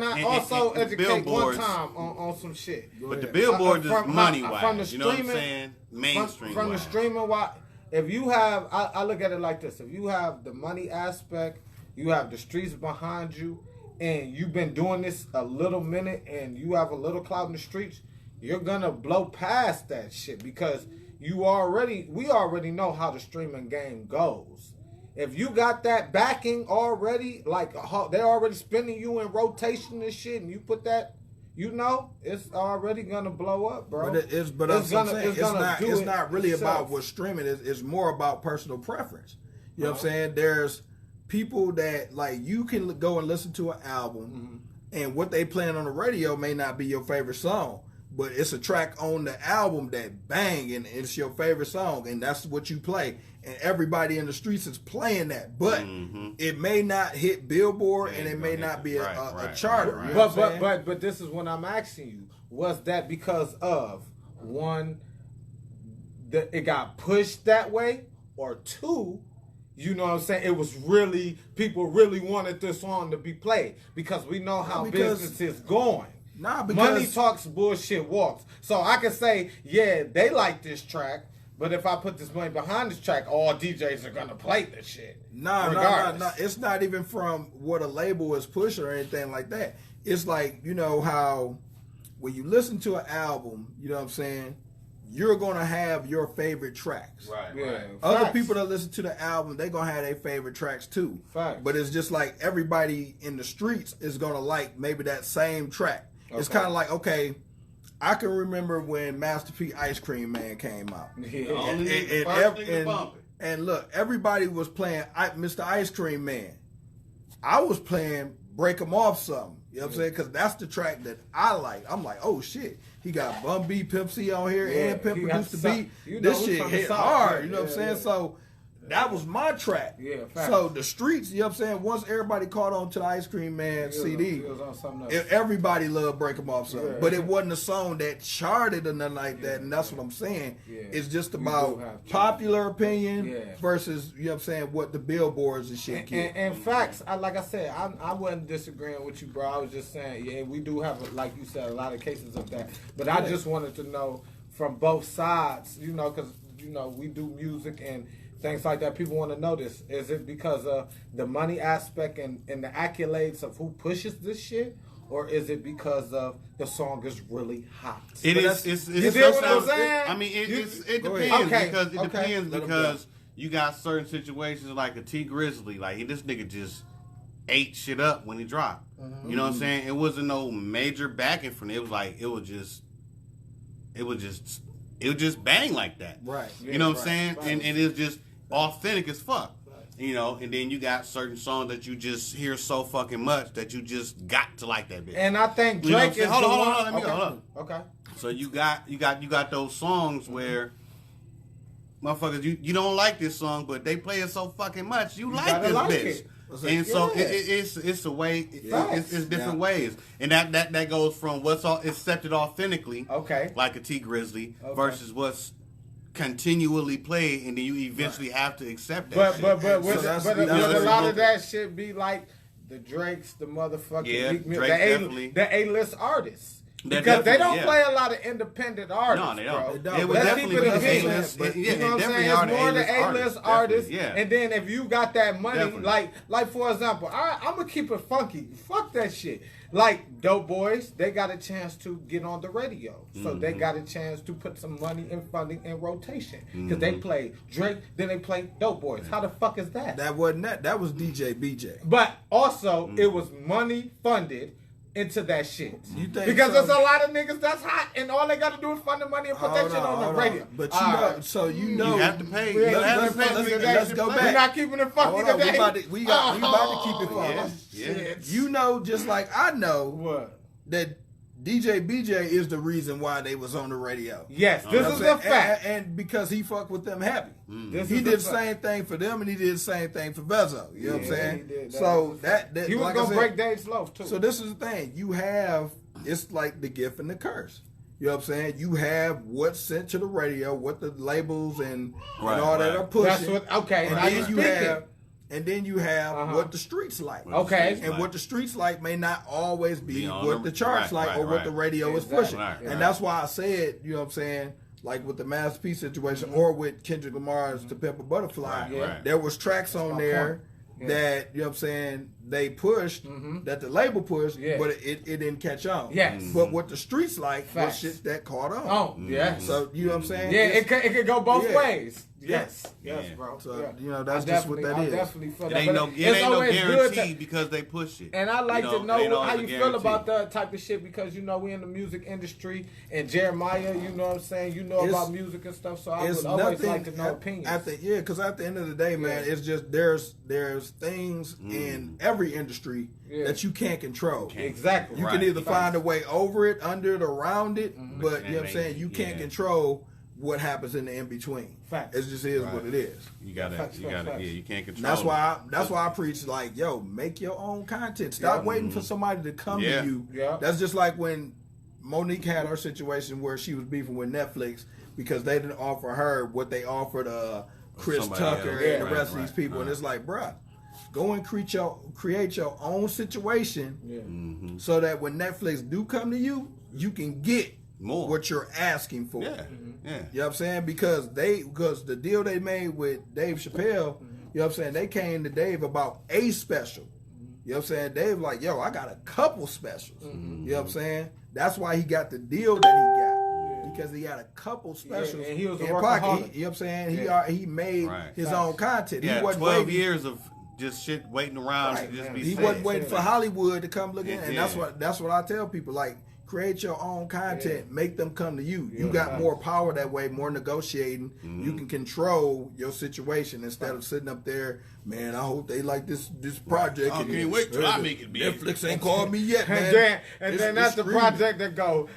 I also educate one billboards, time on some shit? But the billboard is money from the wise. You know what I'm saying? Mainstream from the wise. streaming wise. If you have, I look at it like this: if you have the money aspect, you have the streets behind you, and you've been doing this a little minute, and you have a little clout in the streets, you're gonna blow past that shit because we already know how the streaming game goes. If you got that backing already, like they're already spinning you in rotation and shit, and you put that, it's already gonna blow up, bro. But it's not really about what streaming is. It's more about personal preference. You know what I'm saying? There's people that like you can go and listen to an album, and what they playing on the radio may not be your favorite song. But it's a track on the album that bang, and it's your favorite song, and that's what you play. And everybody in the streets is playing that. But it may not hit Billboard, and it may not be a charter. Right. But this is what I'm asking you. Was that because of, one, that it got pushed that way, or two, you know what I'm saying, it was really, people really wanted this song to be played? Because we know how business is going. Nah, because money talks, bullshit walks. So I can say, yeah, they like this track, but if I put this money behind this track, all DJs are gonna play this shit. Nah. It's not even from what a label is pushing or anything like that. It's like, you know how when you listen to an album, you know what I'm saying, you're gonna have your favorite tracks. Right. Yeah. Other Facts. people that listen to the album, they're gonna have their favorite tracks too. Facts. But it's just like everybody in the streets is gonna like maybe that same track. It's kind of like, okay, I can remember when Master P Ice Cream Man came out. And look, everybody was playing Mr. Ice Cream Man. I was playing Break 'Em Off Something. You know what I'm saying? Because that's the track that I like. I'm like, oh shit, he got Bun B, Pimp C on here, and Pimp produced the beat. This shit hit hard. You know what I'm saying? So that was my track. Yeah, facts. So the streets, you know what I'm saying? Once everybody caught on to the Ice Cream Man CD, everybody loved Break 'Em Off Something. But it wasn't a song that charted or nothing like that, and that's what I'm saying. It's just about popular opinion versus, you know what I'm saying, what the billboards and shit get. And facts, like I said, I wasn't disagreeing with you, bro. I was just saying, yeah, we do have, like you said, a lot of cases of that. But I just wanted to know from both sides, you know, because, you know, we do music and things like that. People want to know this. Is it because of the money aspect and the accolades of who pushes this shit? Or is it because of the song is really hot? It is. You get what I'm saying? I mean, it depends because you got certain situations like a T Grizzly. Like this nigga just ate shit up when he dropped. You know what I'm saying? It wasn't no major backing from it. It was like it would just bang like that. Right. You know what I'm saying? Right. And it's just authentic as fuck. You know, and then you got certain songs that you just hear so fucking much that you just got to like that bitch. And I think Drake is hold on, let me go. Hold on. Okay. So you got those songs where motherfuckers you don't like this song, but they play it so fucking much you like this bitch. And so it's a way, it's different ways, and that goes from what's accepted authentically, like a T Grizzly, versus what's continually played, and then you eventually have to accept that. But a lot of that shit be like the Drakes, the motherfucking the A-list artists. Because they don't play a lot of independent artists. No, they don't. Bro. It was definitely A-list. You know what I'm saying? It's more the A-list artists. Yeah. And then if you got that money, like for example, I'm gonna keep it funky. Fuck that shit. Like Dope Boys, they got a chance to get on the radio, so they got a chance to put some money and funding in rotation because they play Drake, then they play Dope Boys. How the fuck is that? That wasn't that. That was DJ BJ. But also, it was money funded into that shit. You think because so? there's a lot of niggas that's hot, and all they got to do is fund the money and put that shit on the radio. But you know, so you know, You have to pay. Let's go back. We're not keeping it funky Hold on, today. we about to keep it funky. Yeah. You know, just like I know What? that DJ BJ is the reason why they was on the radio. Yes, this is a a fact. And because he fucked with them happy. This He is did a the fact. same thing for them, and he did the same thing for Vezzo. You know what I'm Yeah, saying? he did. So that He was like gonna I said, break Dave's loaf too. So this is the thing. You have, it's like the gift and the curse. You know what I'm saying? You have what's sent to the radio, what the labels and all that are pushing. That's what. Okay, and now then you you speaking. have, and then you have what the streets like. Okay. And what the streets like may not always be on what the charts like or what the radio is pushing. Right. And that's why I said, you know what I'm saying, like with the Master P situation or with Kendrick Lamar's To Pimp a Butterfly, Right. there was tracks on there that, you know what I'm saying, they pushed, that the label pushed, but it didn't catch on. Yes. But what the streets like Facts. was shit that caught on. Oh, yes. So, you know what I'm saying? Yeah, it could go both Yeah. ways. Yes, Yeah. bro. So, you know, that's I just what definitely- that I is. definitely feel It that. ain't But no, it's it ain't no always good guarantee to- because they push it. And I like You to it ain't know how always a you feel guarantee. about that type of shit because you know we in the music industry and Jeremiah, you know what I'm saying, you know It's- about music and stuff. So I It's would always nothing like to know opinions. because at the end of the day, man, it's just there's things in every industry that you can't control. Exactly. You Right. can either find a way over it, under it, around it, but you know what I'm It saying, ain't- you can't yeah. control what happens in the in between. Facts. It just is what it is. You gotta, Facts. you can't control. That's why I preach like, yo, make your own content. Stop waiting for somebody to come to you. Yeah. That's just like when Monique had her situation where she was beefing with Netflix because they didn't offer her what they offered Chris Somebody Tucker else. and the Right, rest of these right, people. And it's like, bruh, go and create your own situation so that when Netflix do come to you, you can get More. what you're asking for. Yeah, yeah. You know what I'm saying? Because the deal they made with Dave Chappelle, you know what I'm saying, they came to Dave about a special. You know what I'm saying? Dave like, yo, I got a couple specials. You know what I'm saying? That's why he got the deal that he got. Because he had a couple specials and he was a in workaholic. pocket. You know what I'm saying? He made his own content. Yeah, He wasn't 12 waiting. years of just shit waiting around Right. to just be He said. wasn't waiting for Hollywood to come look in, and Yeah. that's what I tell people. Like, create your own content, make them come to you. You got more power that way, more negotiating. You can control your situation instead of sitting up there. Man, I hope they like this project. I can't wait till I make it big. Netflix ain't called me yet, man. And It's- then that's it's the streaming. project that go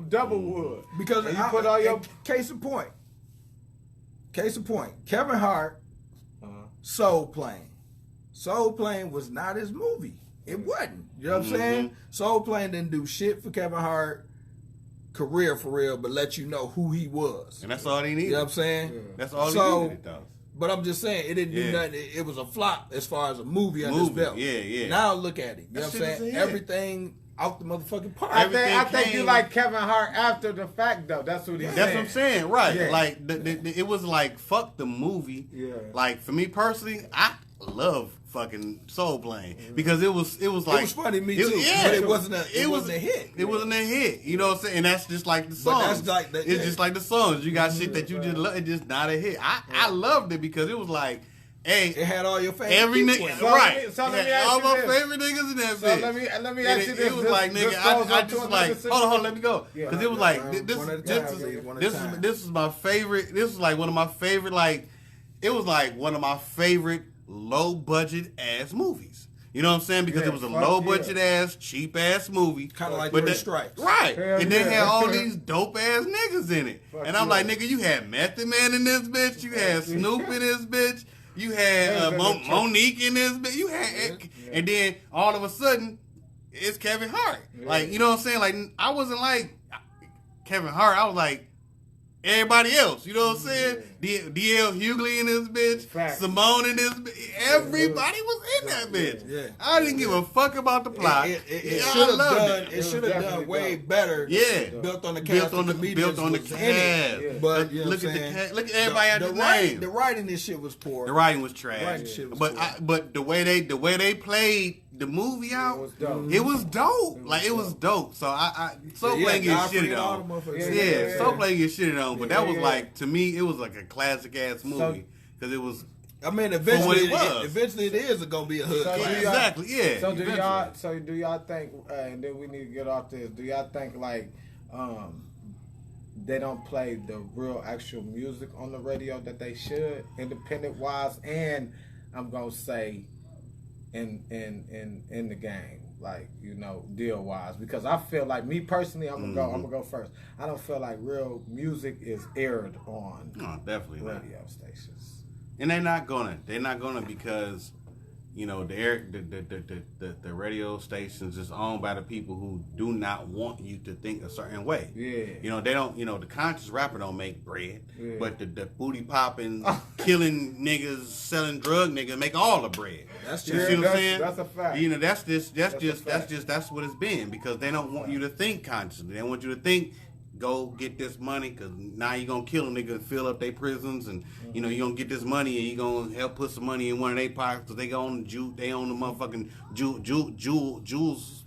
double wood Because and you put all your case in point, Kevin Hart, Soul Plane was not his movie. It wasn't. You know what I'm saying? Soul Plane didn't do shit for Kevin Hart career for real, but let you know who he was. And that's all they needed. You know what I'm saying? That's all So, they needed, though. But I'm just saying, it didn't do nothing. It was a flop as far as a movie under his belt. Yeah. Now look at it. You know That what I'm shit is saying? a hit. Everything out the motherfucking park. I think you came- like Kevin Hart after the fact though. That's what he said. That's what I'm saying, right? Yeah. Like it was like fuck the movie. Yeah. Like for me personally, I love fucking Soul Plane because it was like it was funny to me too, but it wasn't a hit. It wasn't a hit. You know what I'm saying? And that's just like the But songs. that's like the- it's just like the songs. You got shit that you just love. It's just not a hit. I loved it because it was like, hey, It had all your favorite every people in nigga, it. So right? let me It had ask all you my this. favorite niggas in that So bitch. let me And ask you it this. was This- like, this nigga, goes I on to just another like, situation. hold on, let me go. Yeah. Because it was like, One at a time, please, one at a time. this is my favorite. This was like one of my favorite, like, it was like one of my favorite low budget ass movies. You know what I'm saying? Because Yeah, it was a fuck low yeah. budget ass, cheap ass movie. Kinda like But Three that- Strikes. Right. Hell And then yeah. had all these dope ass niggas in it. Fuck And I'm yeah. like, nigga, you had Method Man in this bitch. You had Snoop in this bitch. You had Yeah, yeah. Monique in this bitch. You had, and then all of a sudden, it's Kevin Hart. Yeah. Like, you know what I'm saying? Like, I wasn't like Kevin Hart. I was like everybody else. You know what I'm saying? D.L. Hughley in this bitch. Facts. Simone in this bitch. Everybody was in that bitch. Yeah. I didn't give a fuck about the plot. It Yeah, should I have loved done. it. It should have definitely done way dope. better. Yeah. built on the Built cast on of the comedians built on the was in cast. it. Yeah. But you know look what at I'm the saying? cast. Look at everybody out the the writing, name. the writing this shit was poor. The writing was trash. Writing shit was but poor. but the way they played the movie out, was dope. it was dope. Like it was dope. So Soul Yeah, Plane gets Godfrey shitted and all on. the motherfuckers. Yeah, Soul Plane gets shitted on. But that was yeah. like, to me, it was like a classic ass movie because it was I mean, what eventually, it was. eventually it is going to be a hood. So class. Exactly, yeah. So do eventually. do y'all think? And then we need to get off this. Do y'all think like they don't play the real actual music on the radio that they should, independent wise, and I'm gonna say in the game, like, you know, deal wise, because I feel like, me personally, I'm gonna go first. I don't feel like real music is aired on definitely radio not. stations. And they're not gonna because, you know, the radio stations is owned by the people who do not want you to think a certain way. Yeah. You know, they don't, you know, the conscious rapper don't make bread, Yeah. but the booty popping, killing niggas, selling drug niggas make all the bread. That's You just see what I'm saying? That's a fact. You know, that's fact. that's what it's been, because they don't want you to think consciously. They want you to think, go get this money, because now you're going to kill a nigga and fill up their prisons, and, you know, you're going to get this money and you're going to help put some money in one of their pockets, because they own the motherfucking jewels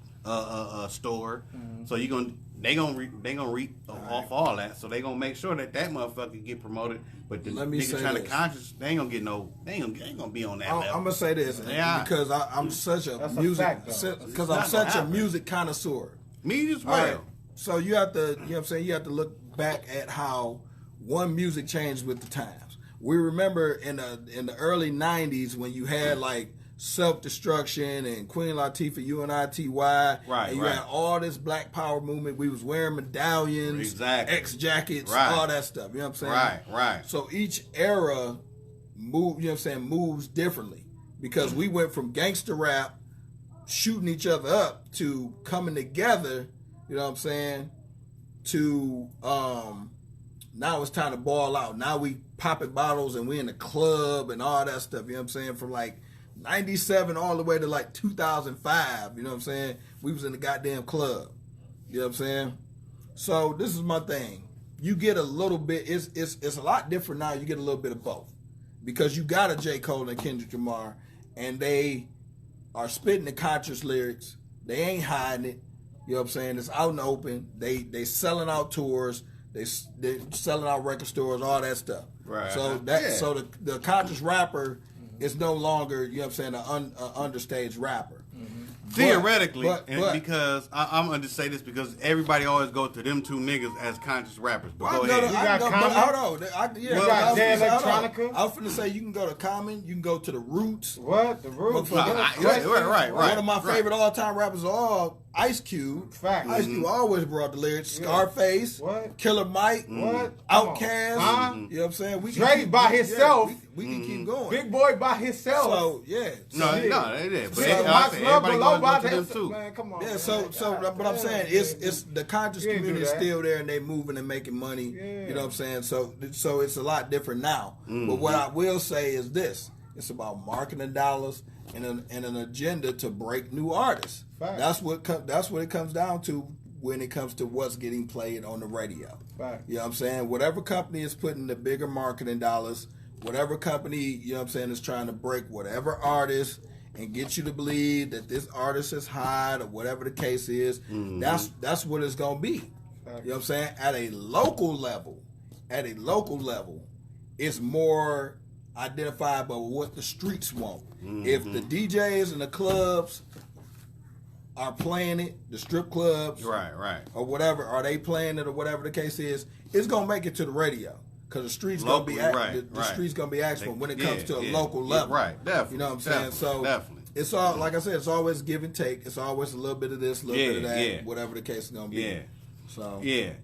store. So they gonna reap off all that. So they gonna make sure that motherfucker get promoted. But the nigga trying to conscious, they ain't gonna be on that level. I'm gonna say this because I'm such a music connoisseur. Me as well. Right. So you have to, you know what I'm saying, you have to look back at how one music changed with the times. We remember in the early 90s when you had like Self-Destruction and Queen Latifah, UNITY, and you had all this Black Power movement. We was wearing medallions, X jackets, all that stuff. You know what I'm saying? Right. So each era moves differently, because we went from gangster rap, shooting each other up, to coming together. You know what I'm saying? To now it's time to ball out. Now we popping bottles and we in the club and all that stuff. You know what I'm saying? From like 97 all the way to like 2005. You know what I'm saying? We was in the goddamn club. You know what I'm saying? So this is my thing. You get a little bit. It's a lot different now. You get a little bit of both, because you got a J. Cole and Kendrick Lamar, and they are spitting the conscious lyrics. They ain't hiding it. You know what I'm saying? It's out in the open. They selling out tours. They selling out record stores, all that stuff. Right. So the conscious rapper is no longer, you know what I'm saying, an understage rapper. Theoretically, because I'm gonna just say this, because everybody always go to them two niggas as conscious rappers. But go ahead. Hold on. You got Jay Electronica. I was finna say, you can go to Common, you can go to the Roots. What? The Roots? Right. One of my favorite all-time rappers are all Ice Cube. Fact. Ice Cube always brought the lyrics. Scarface. What? Killer Mike. What? Outkast. You know what I'm saying? We Drake by himself. We can keep going. Big Boy by himself. So yeah. They did. But everybody goes to them too. Man, come on. Yeah, but I'm saying it's the conscious community is still there, and they moving and making money. Yeah. You know what I'm saying? So it's a lot different now. But what I will say is this: it's about marketing dollars and an agenda to break new artists. Fact. That's what it comes down to when it comes to what's getting played on the radio. Fact. You know what I'm saying? Whatever company is putting the bigger marketing dollars, whatever company, you know what I'm saying, is trying to break whatever artist and get you to believe that this artist is hot or whatever the case is, that's what it's gonna be. Fact. You know what I'm saying? At a local level, it's more identified by what the streets want. If the DJs and the clubs are playing it, the strip clubs, right, or whatever, are they playing it or whatever the case is, it's gonna make it to the radio, because the streets gonna be the streets gonna be asked for when it comes to a local level. Right, definitely. You know what I'm saying? So definitely. It's all, like I said, it's always give and take. It's always a little bit of this, a little bit of that, whatever the case is gonna be. Yeah. So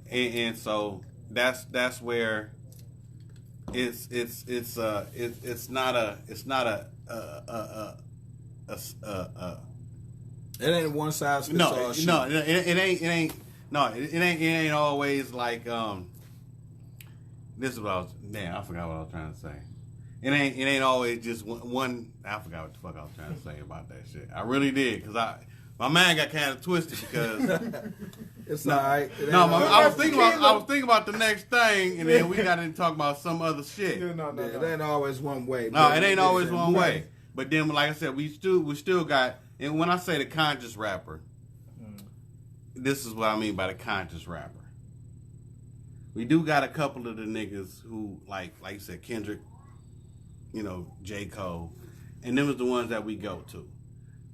and so that's where it's not a it ain't one size fits all. It ain't always like this is what I forgot what I was trying to say. It ain't always just one. I forgot what the fuck I was trying to say about that shit. I really did, because my mind got kind of twisted, because it's all right. I was thinking about the next thing, and then we got into talk about some other shit. It ain't always one way. No, it ain't always one way. But then, like I said, we still got. And when I say the conscious rapper, this is what I mean by the conscious rapper. We do got a couple of the niggas who, like you said, Kendrick, J. Cole, and them is the ones that we go to.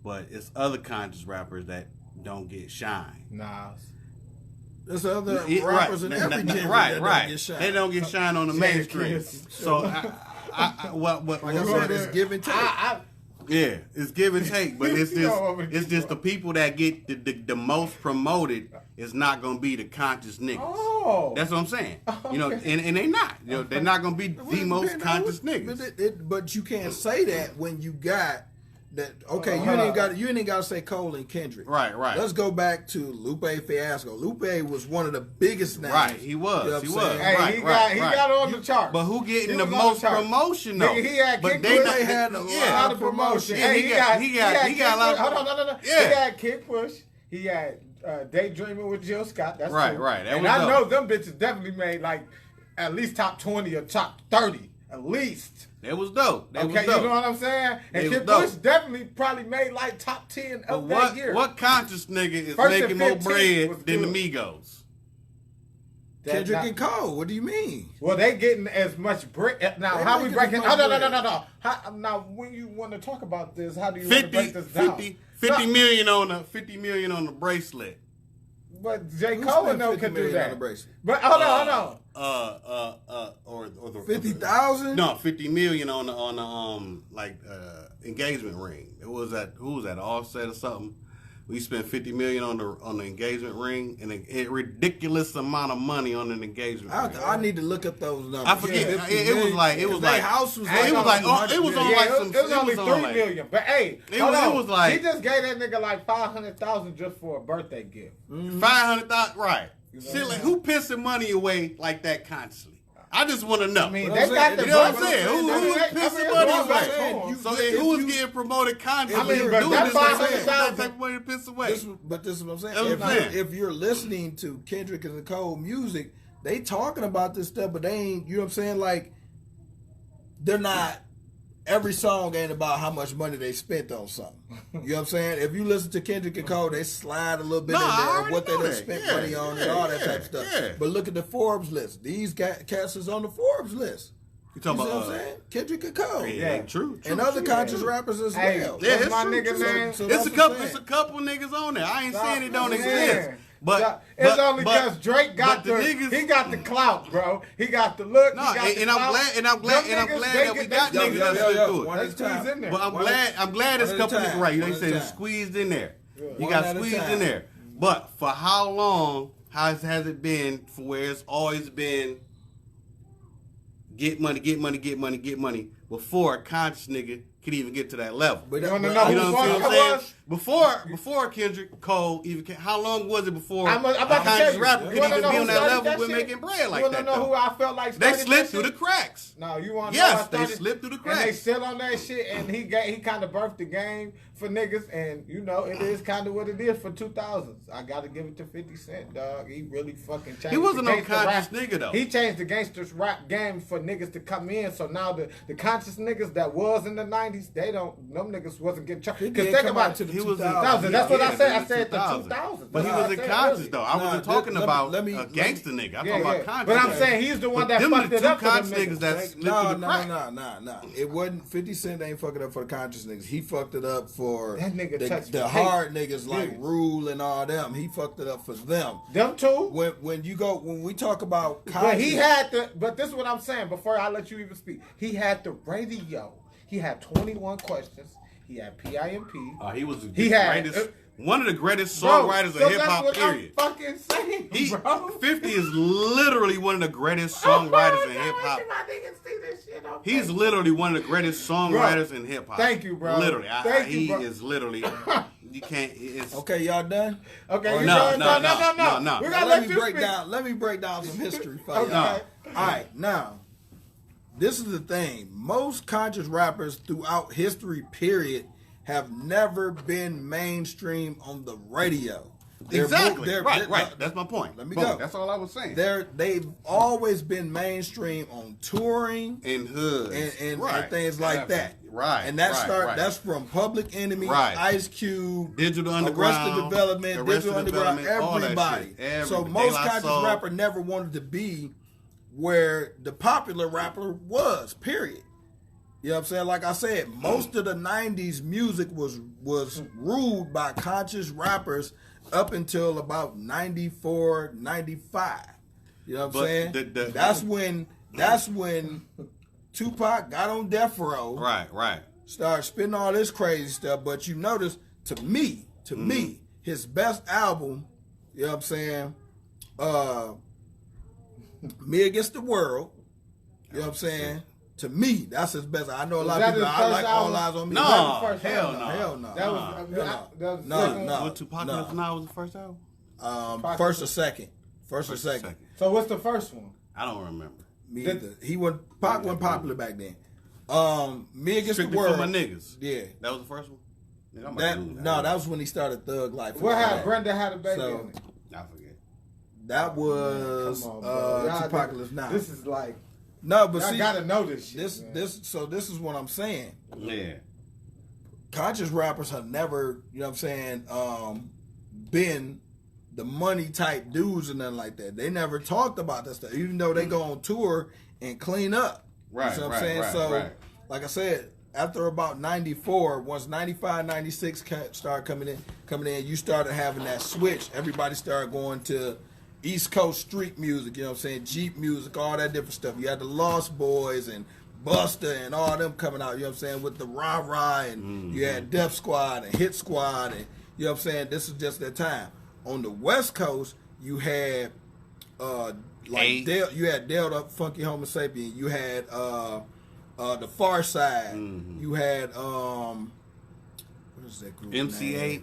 But it's other conscious rappers that don't get shine. Nas. There's other rappers in every genre that don't get shine. They don't get shine on the mainstream. So what like I said, it's give and take. Yeah, it's give and take, but it's just the people that get the most promoted is not gonna be the conscious niggas. Oh, that's what I'm saying. Okay. And they not. They're not gonna be the most conscious niggas. But you can't say that when you got that. Okay, you ain't got to say Cole and Kendrick. Right. Let's go back to Lupe Fiasco. Lupe was one of the biggest names. Right, he was. He was. Hey, he got on the chart. But who getting the most promotion though? Nigga, he had but Kid they Push. had a lot of promotion. Yeah, he got a lot of. Hold on, no. Yeah. He had Kid Push. He had Daydreaming with Jill Scott. That's right. cool. Right. And I know them bitches definitely made like at least top 20 or top 30 at least. That was dope. You know what I'm saying? And Kid Push definitely probably made like top 10 of that year. What conscious nigga is First making more bread than the Migos? Kendrick and Cole. What do you mean? Well, they getting as much bread. Now, how we breaking? Oh, no. Now, when you want to talk about this, how do you want to break this down? 50 million on the bracelet. But J. Cole and them could do that. But hold on. Or the 50,000? No, 50 million on the engagement ring. Who was that? Offset or something? We spent 50 million on the engagement ring and a ridiculous amount of money on an engagement ring. I need to look up those numbers. I forget. It was like house was it was only 3 million. But hey, it was like he just gave that nigga like 500,000 just for a birthday gift. 500,000, right? Shit, like who pissing money away like that constantly? I just want to know. I mean, they got the. You know what I'm saying? Who was pissing money away? So who was getting promoted constantly? I mean, but that 500,000 type of money to piss away. But this is what I'm saying. If you're listening to Kendrick and Cole music, they talking about this stuff, but they ain't. You know what I'm saying? Like, they're not. Every song ain't about how much money they spent on something. You know what I'm saying? If you listen to Kendrick and Cole, they slide a little bit in there of what they done spent money on and all that type of stuff. Yeah. But look at the Forbes list. These cats is on the Forbes list. You talking about what I'm saying? Kendrick and Cole. Yeah, true. And other conscious rappers as well. Yeah, it's my true. nigga name. So It's a couple niggas on there. I ain't saying it don't exist. But it's only because Drake got he got the clout, bro. He got the look. No, and I'm glad that we got niggas that slip through it. But I'm glad it's a couple niggas right. They say it's squeezed in there. You got squeezed in there. But for how long has it been for where it's always been get money before a conscious nigga could even get to that level? But you know what I'm saying? Before Kendrick Cole even how long was it before I'm about to conscious you, rapper could even be on that level that with shit? making bread like you that? You want to know who I felt like they slipped through the cracks. No, you want to know yes, they slipped through the cracks. And they still on that shit, and he kind of birthed the game for niggas, and you know it is kind of what it is for 2000s. I got to give it to 50 Cent, dog. He really fucking changed. He wasn't the no conscious nigga though. He changed the gangsters rap game for niggas to come in. So now the conscious niggas that was in the 90s, them niggas wasn't getting charged. Because think about it, he was 2000. That's what I said. I said the 2000s. But he wasn't conscious though. I wasn't talking about a gangster nigga. I'm talking about conscious. But I'm saying he's the one that fucked it up for them niggas. No. It wasn't 50 Cent ain't fucking up for the conscious niggas. He fucked it up for that nigga the hard niggas like Rule and all them. He fucked it up for them. Them too? When we talk about conscious, but he had but this is what I'm saying before I let you even speak. He had the radio. He had 21 questions. He had PIMP. He had one of the greatest songwriters of hip hop. Period. I'm fucking saying, bro. 50 is literally one of the greatest songwriters in hip hop. He's literally one of the greatest songwriters in hip hop. Thank you, bro. Literally, he is literally. You can't. It's, okay, y'all done? Okay, no. We gotta let me break down some history for y'all. Okay. All right, now this is the thing. Most conscious rappers throughout history, period, have never been mainstream on the radio. Exactly. Right. That's my point. Let me go. That's all I was saying. They've always been mainstream on touring and hoods and things like that. Right. And that's from Public Enemy, Ice Cube, Digital Underground, Arrested Development, Digital Underground, everybody. So most conscious rapper never wanted to be where the popular rapper was, period. You know what I'm saying? Like I said, most of the 90s music was ruled by conscious rappers up until about 94, 95. You know what I'm saying? That's when Tupac got on death row. Right. Started spitting all this crazy stuff. But you notice, to me, his best album, you know what I'm saying? Me Against the World. You know what I'm saying? To me, that's his best. I know a lot of people. I like All Eyes on Me. No, hell no. That was No. What Tupac was the first album? First or second. First or second. So what's the first one? I don't remember. Me either. Pac wasn't popular back then. Me Against Strictly the World. For My Niggas. Yeah. That was the first one? That was when he started Thug Life. What had Brenda had a baby in it? I forget. That was Tupac Lives Now. This is like no, but I see, gotta know this shit. This is what I'm saying. Yeah. Conscious rappers have never, you know what I'm saying, been the money type dudes and nothing like that. They never talked about that stuff, even though they go on tour and clean up. Right. You know what I'm saying? So, like I said, after about 94, once 95, 96 started coming in, you started having that switch. Everybody started going to East Coast street music, you know what I'm saying, Jeep music, all that different stuff. You had the Lost Boys and Busta and all them coming out, you know what I'm saying, with the Rah-Rah, and you had Def Squad and Hit Squad, and you know what I'm saying, this is just their time. On the West Coast, you had you had Delta, Funky Homo Sapien, you had the Far Side, you had what is that group? MC8.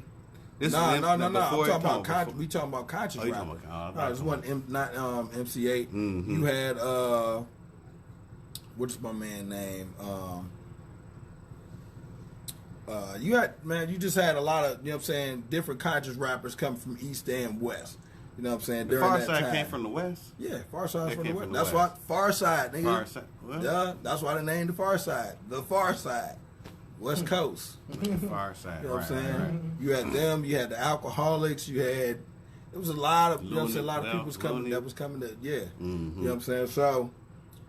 No. I'm talking about conscious. We talking about conscious rappers. No, this wasn't not MC8. You had what's my man name? You just had a lot of, you know what I'm saying, different conscious rappers coming from East and West. You know what I'm saying? The Far Side came from the West? Yeah, Far Side from the West. That's why Far Side, nigga. Far Side. Yeah, that's why they named the Far Side. The Far Side. West Coast. Far Side. You know what I'm saying? Right. You had them, you had the Alcoholics, you had, it was a lot of, you know what I'm saying, a lot of people that was coming to, yeah. You know what I'm saying? So,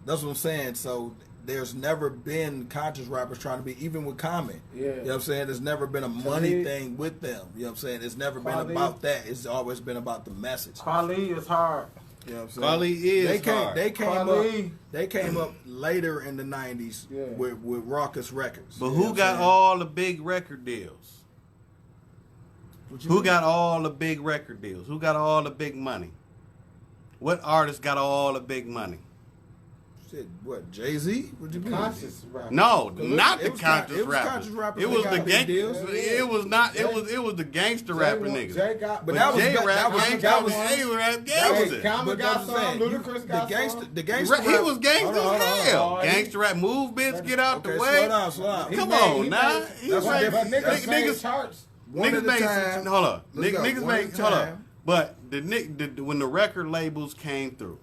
that's what I'm saying. So, there's never been conscious rappers trying to be, even with Common. Yeah. You know what I'm saying? There's never been a money thing with them. You know what I'm saying? It's never been about that. It's always been about the message. Kweli is hard. You know what I'm saying? Kweli They came up later in the 90s with Raucous Records. But who got all the big record deals? Who got all the big record deals? Who got all the big money? What artist got all the big money? Shit, what, Jay-Z? What you mean? Conscious rapper. No, not the conscious rappers. It was the gangster. It was not. It was the gangster rapper niggas. But that was gangster. Common got some. Ludacris got some. The gangster rap. He was gangster as hell. Gangster rap movements. Get out the way. Slow down. Come on now. Niggas make. Hold up. Niggas make. Hold up. But when the record labels came through,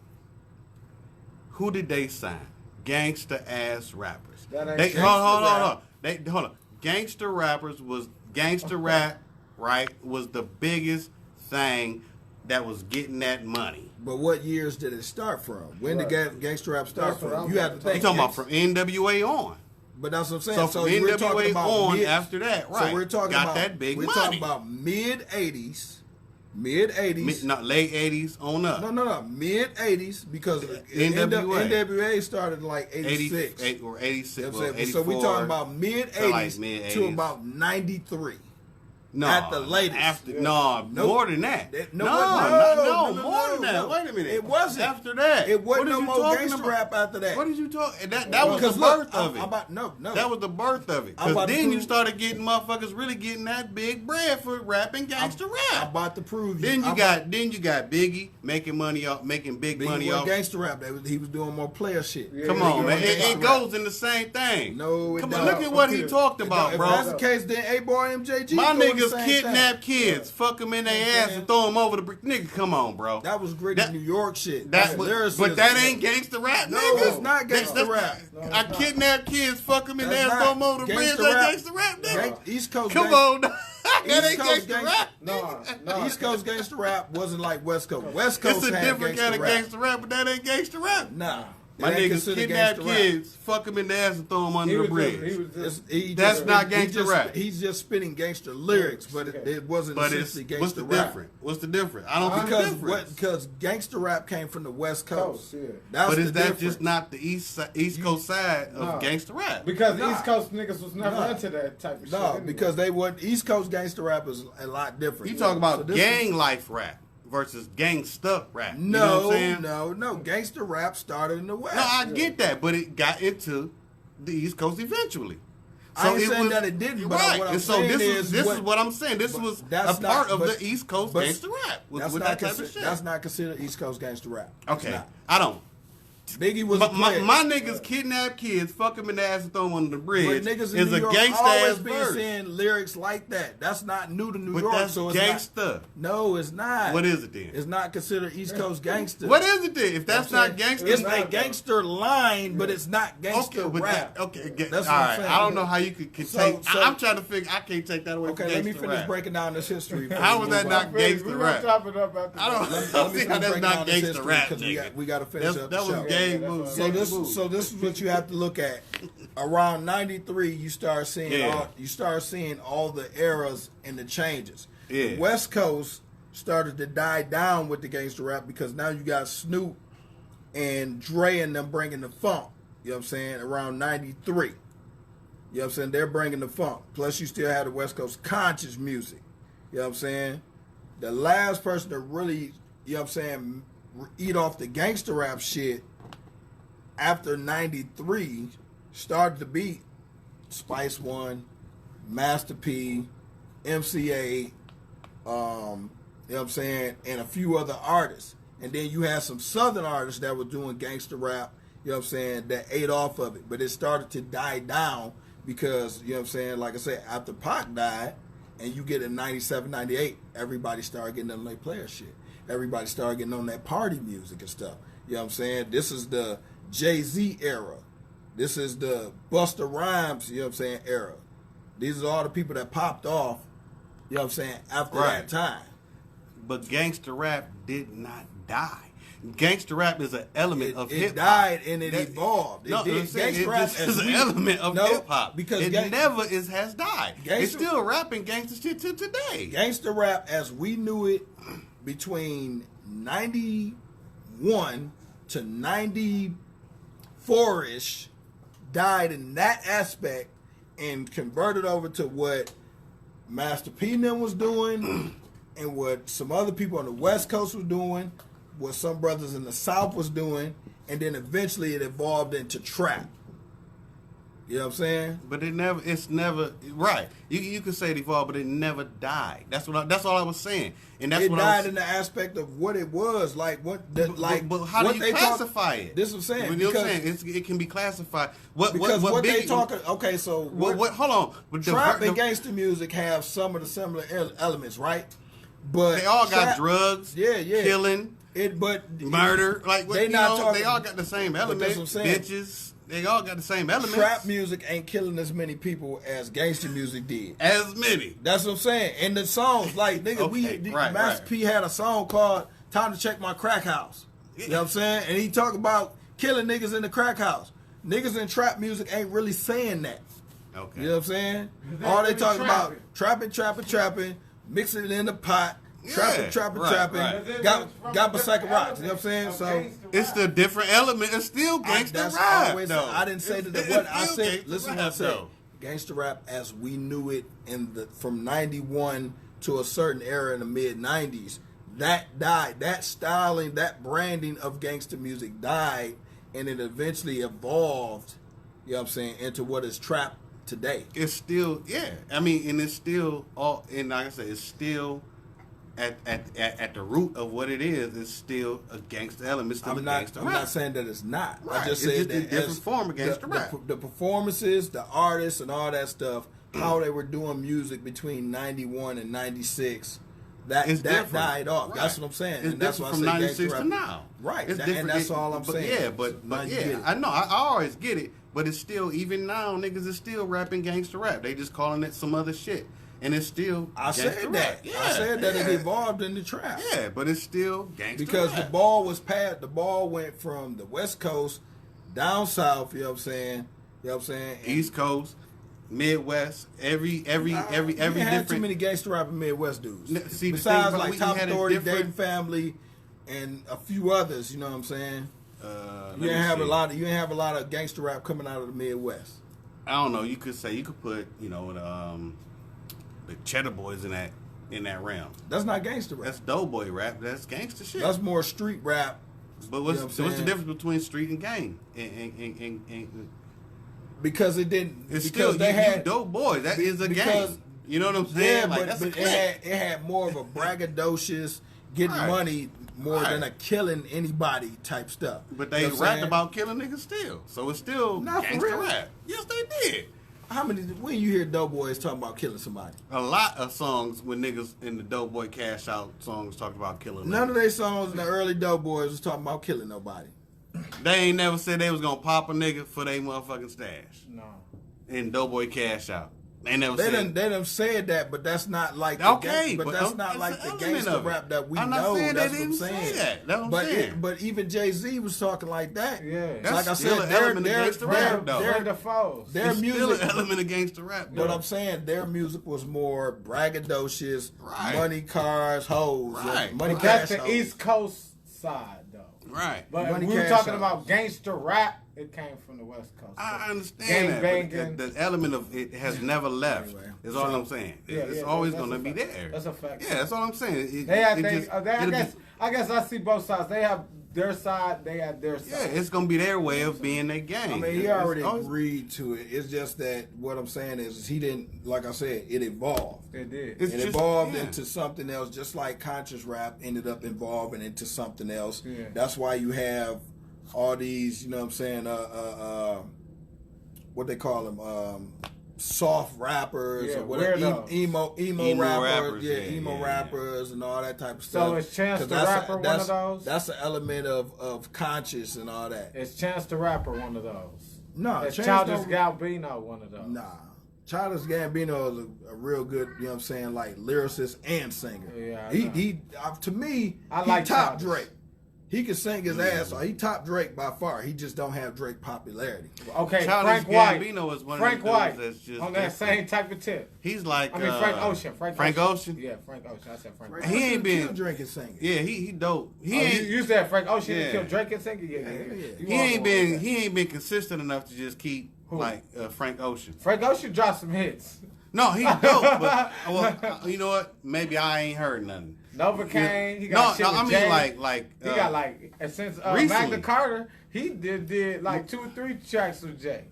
who did they sign? Gangster ass rappers. Hold on. Gangster rappers was gangster rap, right? Was the biggest thing that was getting that money. But what years did it start from? When did gangster rap start from? You have to think. You talking about from NWA on? But that's what I'm saying. So from NWA on after that, right? So we're talking about that big money. We're talking about mid 80s. Not late 80s on up. No. Mid 80s because NWA started in like 86. 86. So we're talking about mid 80s to about 93. No, at the latest. More than that. No, more than that. Wait a minute. It wasn't. After that. It wasn't no more gangster rap after that. What did you talk? That was the birth of it. No. That was the birth of it. Because then you started getting motherfuckers really getting that big bread for rapping gangster rap. I'm about to prove you. Then you got Biggie making money off, making big money off gangster rap. He was doing more player shit. Come on, man. It goes in the same thing. No, come on, look at what he talked about, bro. If that's the case, then A-Boy MJG. My niggas kidnap kids, fuck them in their ass and throw them over the brick. Nigga, come on, bro. That was gritty New York shit. But that ain't gangster rap, no, nigga. It's not gangster rap. I kidnap kids, fuck them in their ass, throw them over the bridge. That gangster rap, nigga. East Coast. Come on, that ain't gangster rap. No. East Coast gangster rap wasn't like West Coast. West Coast it's a different kind of gangster rap, but that ain't gangster rap. Nah. My niggas kidnap kids, fuck them in the ass and throw them under the bridge. That's not gangster rap. He's just spitting gangster lyrics, but it wasn't essentially gangster rap. What's the difference? I don't think the difference. Because gangster rap came from the West Coast. But is that just not the East Coast side of gangster rap? Because East Coast niggas was never into that type of shit. No, because they weren't. East Coast gangster rap is a lot different. You talk about gang life rap versus gangsta rap. You know No, what I'm saying? no. Gangster rap started in the West. No, I get that, but it got into the East Coast eventually. So I ain't saying that it didn't, but right. what I'm and so saying this is what I'm saying. This was a part of the East Coast gangster rap. With that type of shit. That's not considered East Coast gangster rap. Okay, I don't. Biggie was my niggas kidnap kids, fuck them in the ass and throw them under the bridge. But niggas is in New York a gangsta always ass been verse. saying lyrics like that. That's not new to New York. That's so it's gangsta. No, it's not. What is it then? It's not considered East Coast gangster. What is it then? If that's not gangster, it's a gangster line, but it's not gangster rap. That's what all I'm right. saying. I don't know how you could take. I'm trying to figure. I can't take that away. Okay, from let me gangsta finish rap. breaking down this history. How was that not gangster rap? I don't see how that's not gangster rap. We got to finish up the show. That was gang move. So this is what you have to look at. Around '93, you start seeing all the eras and the changes. Yeah. The West Coast started to die down with the gangster rap because now you got Snoop and Dre and them bringing the funk. You know what I'm saying? Around '93. You know what I'm saying? They're bringing the funk. Plus, you still have the West Coast conscious music. You know what I'm saying? The last person to really, you know what I'm saying, eat off the gangster rap shit after '93 started to be Spice One, Master P, MCA, you know what I'm saying, and a few other artists. And then you had some Southern artists that were doing gangster rap, you know what I'm saying, that ate off of it. But it started to die down because, you know what I'm saying, like I said, after Pac died, and you get in '97, '98, everybody started getting on their player shit. Everybody started getting on that party music and stuff. You know what I'm saying? This is the Jay-Z era. This is the Busta Rhymes, you know what I'm saying, era. These are all the people that popped off, you know what I'm saying, after that time. But gangster rap did not die. Gangster rap is an element of hip hop. It died and it evolved. Gangster rap is an element of hip hop because it never has died. It's still rapping gangster shit to today. Gangster rap as we knew it between 91 to 94-ish died in that aspect and converted over to what Master P and them was doing and what some other people on the West Coast were doing, what some brothers in the South was doing, and then eventually it evolved into trap. You know what I'm saying? But it's never right. You could say it evolved, but it never died. That's all I was saying. And that's what died in the aspect of what it was, like what but how do you classify it? This is what I'm saying. You know what I'm saying? It can be classified. What they talking? Okay, so hold on. Trap and gangster music have some of the similar elements, right? But they all got drugs, killing, murder. Like they all got the same elements. Bitches. They all got the same elements. Trap music ain't killing as many people as gangster music did. As many. That's what I'm saying. And the songs, like, nigga, Master P had a song called Time to Check My Crack House. You know what I'm saying? And he talk about killing niggas in the crack house. Niggas in trap music ain't really saying that. Okay. You know what I'm saying? All they talking about, trapping, mixing it in the pot, trapping. Got Basaka rocks. You know what I'm saying? So it's the different element. It's still gangster rap. I didn't say that. What I said. Listen, what I said. Gangster rap as we knew it from '91 to a certain era in the mid '90s. That died. That styling, that branding of gangster music died, and it eventually evolved. You know what I'm saying, into what is trap today. It's still, I mean, and it's still all. And like I said, it's still. At the root of what it is, it's still a gangster element. Still I'm not saying that it's not. Right. I just said that a different form of gangster rap. The performances, the artists, and all that stuff, how they were doing music between '91 and '96, that died off. Right. That's what I'm saying. It's and that's different why from I say '96 to now. Right. It's And that's all I'm saying. I know. I always get it, but it's still, even now, niggas is still rapping gangster rap. They just calling it some other shit. And it's still I said that. Yeah, I said that it evolved in the trap. Yeah, but it's still gangster because rap. the ball was passed. The ball went from the West Coast down south, you know what I'm saying? East Coast, Midwest, every you ain't had different. too many gangster rapping Midwest dudes. See, besides the thing, like Top had Authority, different... Dayton Family, and a few others. You know what I'm saying? You ain't have a lot of gangster rap coming out of the Midwest. I don't know. You could put the Cheddar Boys in that realm. That's not gangster rap. That's doughboy rap. That's gangster shit. That's more street rap. But what's the difference between street and gang? And because it didn't. It's because still they had dope boys. That is a gang. You know what I'm saying? Yeah, like, but that's it had more of a braggadocious getting money more than a killing anybody type stuff. But they rapped about killing niggas still, so it's still gangster rap. Yes, they did. When you hear dope boys talking about killing somebody? A lot of songs when niggas in the Dope Boy Cash Out songs talked about killing. None of their songs in the early dope boys was talking about killing nobody. They ain't never said they was gonna pop a nigga for their motherfucking stash. No. In Dope Boy Cash Out. They never they said. They done said that, but that's not like but that's not like the gangster rap that we know. That's what I'm saying. That's what I'm saying. But even Jay-Z was talking like that. Yeah, that's like I still said, an element of gangster rap, though. Their music, still an element of gangster rap. But I'm saying their music was more braggadocious, money, cars, hoes, money, cash. That's the East Coast side, though. Right. But when we were talking about gangster rap, it came from the West Coast. I understand that. The element of it has never left. Anyway, is all I'm saying. It's always going to be there. That's a fact. Yeah, that's all I'm saying. I guess I see both sides. They have their side. They have their side. Yeah, it's going to be their way of being their gang. I mean, he already agreed to it. It's just that what I'm saying is he didn't, like I said, it evolved. It did. It evolved into something else, just like conscious rap ended up evolving into something else. Yeah. That's why you have all these, you know what I'm saying, what they call them, soft rappers or whatever, emo rappers, emo rappers and all that type of stuff. So is Chance the Rapper one of those? That's an element of conscious and all that. Is Chance the Rapper one of those? No. Is Childish Gambino one of those? Nah. Childish Gambino is a real good, you know what I'm saying, like lyricist and singer. Yeah, he to me, I like top Childish. Drake. He can sing his ass off. He top Drake by far. He just don't have Drake popularity. Okay, Childish Frank White. Gambino is one Frank of the White that's just on that same type of tip. He's like Frank Ocean. Frank Ocean. Yeah, Frank Ocean. I said Frank Frank Ocean. He ain't been drinking singing. Yeah, he dope. He ain't. You said Frank Ocean Yeah. killed Drake and singing. Yeah. He ain't been consistent enough to just keep like Frank Ocean. Frank Ocean dropped some hits. No, he's dope, but you know what? Maybe I ain't heard nothing. Novocaine, he got shit with I mean Jay. like he got like since recently. Magna Carta, he did like 2 or 3 tracks with Jay.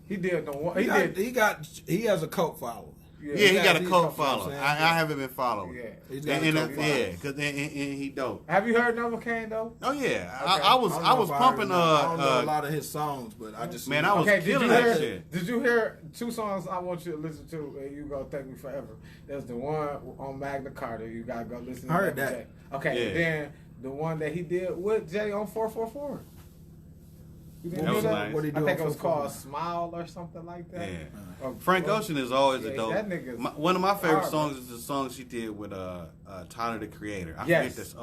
He did the one. He has a cult following. Yeah, he got a cult following. I haven't been following. Yeah, he's got a cult following. because he dope. Have you heard Novocaine though? Oh yeah, Okay. I was pumping. I don't know a lot of his songs, but I just man, I was killing that shit. Did you hear 2 songs I want you to listen to? And you gonna thank me forever. There's the one on Magna Carta. You gotta go listen. to heard that. Okay, Yeah. and then the one that he did with Jay on 444. You didn't hear that? Nice. What he do I think it on was 444? called Smile or something like that. Yeah. Frank Ocean is always a dope. That nigga's one of my favorite hard. songs is the song she did with Tyler the Creator. I Yes. forget this.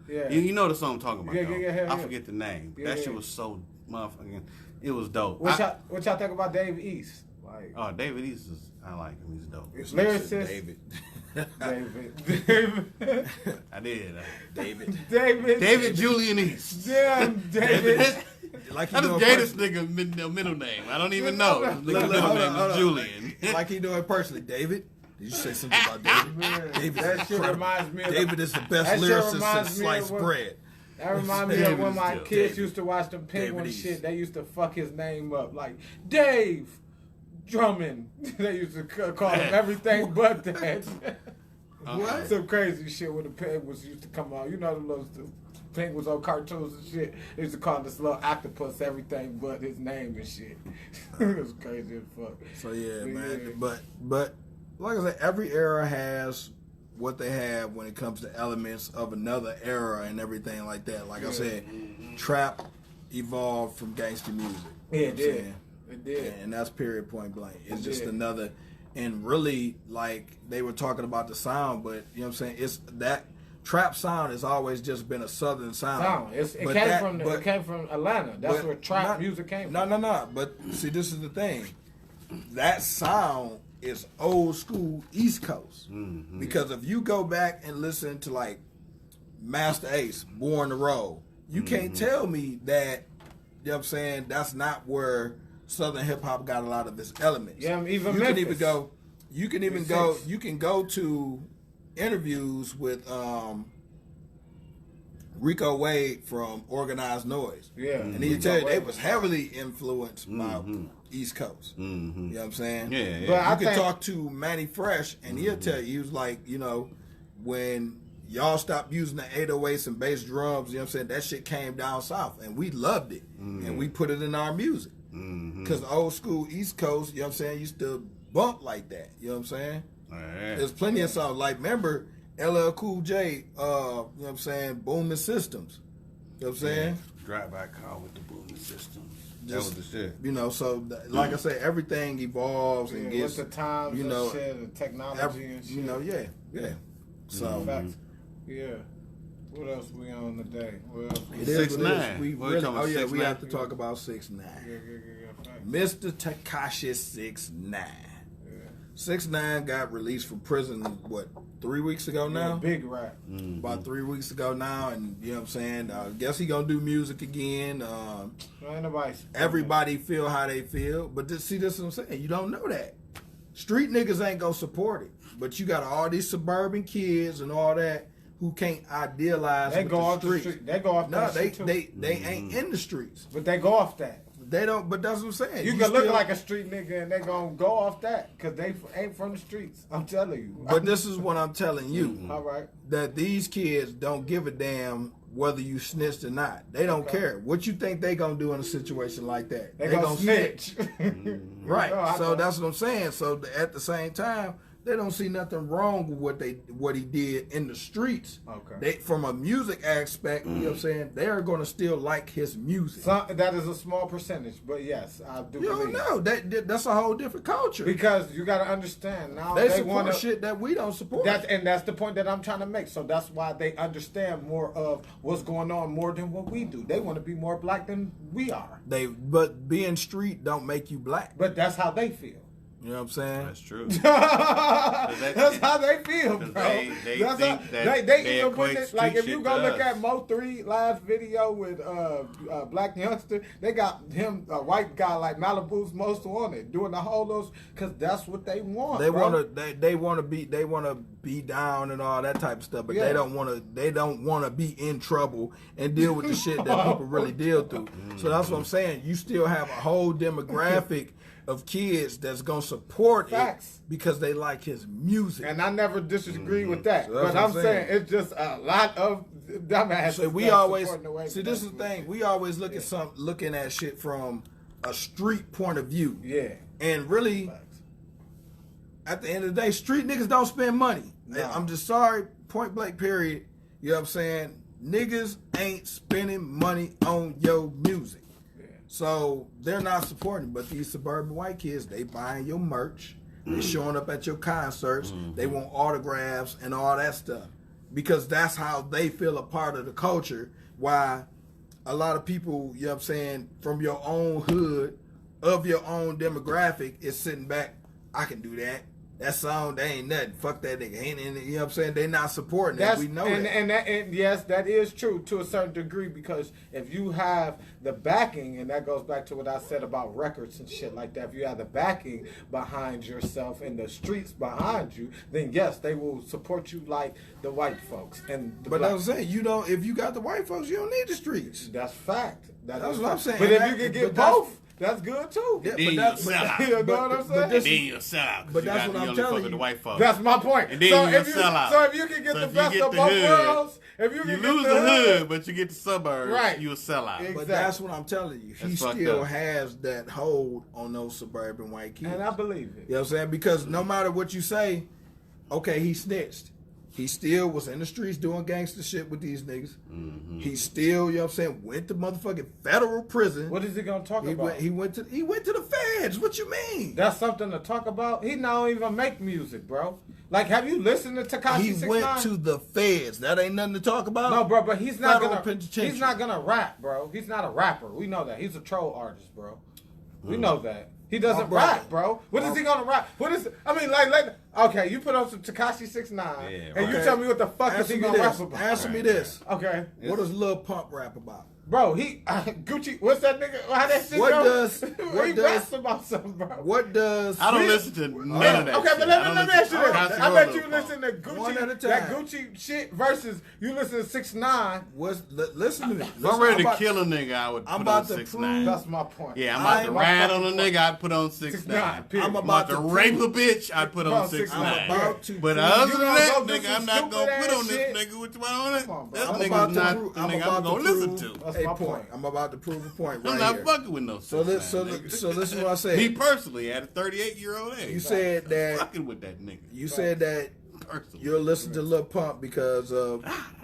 Yeah. You know the song I'm talking about. Yeah, though. yeah, I forget the name. Yeah, that yeah. shit was so motherfucking. It was dope. What y'all think about Dave East? Like, David East is. I like him. He's dope. Lyricist. David. David. I did. David Julian East. Yeah, David. Like I just gave this nigga middle name. I don't even know. The middle name is Julian. Like he doing personally. David, did you say something about David? Man, David that shit reminds me of David is the best lyricist since sliced bread. That reminds me of when my kids used to watch the Penguin shit. They used to fuck his name up like Dave Drummond. They used to call him everything but that. What? Some crazy shit when the Penguins used to come on. You know the Penguins on cartoons and shit. They used to call this little octopus everything but his name and shit. It was crazy as fuck. So yeah, man. Yeah. But like I said, every era has what they have when it comes to elements of another era and everything like that. Like I said, trap evolved from gangster music. Yeah, You know it what I'm did. saying? It did. And that's period point blank. It's It just did. another, and really, like they were talking about the sound, but you know what I'm saying? It's that trap sound has always just been a southern sound. It came from Atlanta. That's where trap music came from. No. But see, this is the thing. That sound is old school East Coast. Mm-hmm. Because if you go back and listen to like Master Ace, Born to Roll, you can't tell me that, you know what I'm saying, that's not where Southern hip hop got a lot of its elements. Yeah, even you Memphis. You can go to interviews with Rico Wade from Organized Noise. Yeah. And he tell you they was heavily influenced by East Coast. Mm-hmm. You know what I'm saying? Yeah. But you can talk to Manny Fresh and he'll tell you, he was like, you know, when y'all stopped using the 808s and bass drums, you know what I'm saying, that shit came down south and we loved it. And we put it in our music. Because old school East Coast, you know what I'm saying, used to bump like that. You know what I'm saying? Right. There's plenty of songs. Like, remember LL Cool J, you know what I'm saying, Booming Systems. You know what I'm saying? Drive-by car with the booming system. That was the shit. You know, so like I say, everything evolves and gets, with the times, you know, and shit, and technology and shit. You know, yeah. So, yeah. What else we on today? it is 6ix9ine. We What really, you talking about, we 6ix9ine? have to talk about 6ix9ine. Mr. Tekashi 6ix9ine. 6ix9ine got released from prison, what, 3 weeks ago now? Big rap. About 3 weeks ago now, and you know what I'm saying? Guess he gonna do music again. Everybody feel how they feel, but this is what I'm saying. You don't know that. Street niggas ain't gonna support it, but you got all these suburban kids and all that who can't idealize They with go the off streets. the street. They go off No, that they shit too. they ain't in the streets. But they go off that. They don't. But that's what I'm saying. You can look like a street nigga and they gonna go off that because they ain't from the streets. I'm telling you. But this is what I'm telling you. All right. That these kids don't give a damn whether you snitched or not. They don't care. What you think they gonna do in a situation like that? They gonna snitch. Right. No, So that's what I'm saying. So at the same time, they don't see nothing wrong with what he did in the streets. Okay. They, from a music aspect, you know what I'm saying, they are going to still like his music. That is a small percentage, but yes, I do You believe. don't know. That's a whole different culture. Because you got to understand now they they support want shit that we don't support. That's the point that I'm trying to make. So that's why they understand more of what's going on more than what we do. They want to be more black than we are. But being street don't make you black. But that's how they feel. You know what I'm saying? That's true. That's how they feel, bro. They even put equate it like street if you shit go to look us. at Mo3 last video with Black Youngster, they got him a white guy like Malibu's most wanted doing the whole those because that's what they want. They bro. want to be down and all that type of stuff, but they don't want to be in trouble and deal with the shit that people really deal through. So that's what I'm saying. You still have a whole demographic of kids that's gonna support Facts. it because they like his music. And I never disagree with that. So that's but what I'm I'm saying saying. it's just a lot of dumbasses. So we that's always supporting the way see that this is the thing. We always looking at shit from a street point of view. Yeah. And really, at the end of the day, street niggas don't spend money. No. I'm just sorry, point blank period. You know what I'm saying? Niggas ain't spending money on your music. So they're not supporting, but these suburban white kids, they buying your merch, they showing up at your concerts, they want autographs and all that stuff. Because that's how they feel a part of the culture. Why a lot of people, you know what I'm saying, from your own hood, of your own demographic is sitting back, I can do that. That song, they ain't nothing. Fuck that nigga. You know what I'm saying? They not supporting that. We know that. And yes, that is true to a certain degree because if you have the backing, and that goes back to what I said about records and shit like that, if you have the backing behind yourself and the streets behind you, then yes, they will support you like the white folks. But that's what I'm saying. You don't, if you got the white folks, you don't need the streets. That's fact. That's what I'm saying. But if you can get both, that's good too. Yeah, Then but you know what I'm saying? Then you're a sellout. But that's what I'm telling you. The white folks. That's my point. And then so you're if a you sellout. so if you can get So the if you best get of the both hood, worlds, if you can You get lose the hood, but you get the suburbs. Right. You a sellout. Exactly. But that's what I'm telling you. He That's fucked still up. has that hold on those suburban white kids. And I believe it. You know what I'm saying? Because no matter what you say, okay, he snitched. He still was in the streets doing gangster shit with these niggas. Mm-hmm. He still, you know what I'm saying, went to motherfucking federal prison. What is he gonna talk about? He went to the feds. What you mean? That's something to talk about. He don't even make music, bro. Like, have you listened to Tekashi 6ix9ine? He went to the feds. That ain't nothing to talk about. No, bro, but he's not Federal gonna. penitentiary. He's not gonna rap, bro. He's not a rapper. We know that. He's a troll artist, bro. We know that. He doesn't rap, bro. What is he gonna rap? What is? I mean, like, okay, you put on some Tekashi 6ix9ine, and you tell me what the fuck is he gonna rap about? Answer me this. Okay. What does Lil Pump rap about? Bro, he Gucci. What's that nigga? How that shit go? He raps about something, bro. What does? I don't listen to none of that. Okay, but let me ask you this. I bet you listen to One at a Gucci, time. that Gucci shit versus you listen to 6ix9ine. Listen to me. If I'm ready to kill a nigga, I would I'm put about on to 6ix9ine. That's my point. Yeah, I'm about to rat on a nigga, I'd put on 6ix9ine. I'm I'm about about to to rape a bitch, I'd put on 6ix9ine. I'm about to But prove- other You than gonna that, go do nigga, some I'm not gonna stupid put on ass this shit? nigga with one on it. Come on, bro. That I'm nigga's about to not prove. the I'm nigga about I'm to gonna prove listen to. That's a my point. point. I'm about to prove a point I'm right not here. fucking with no 6ix9ine. So nigga. this is what I said. Me personally, at a 38-year-old age, You said that. fucking with that nigga. You said that Personally. you'll listen to Lil Pump because of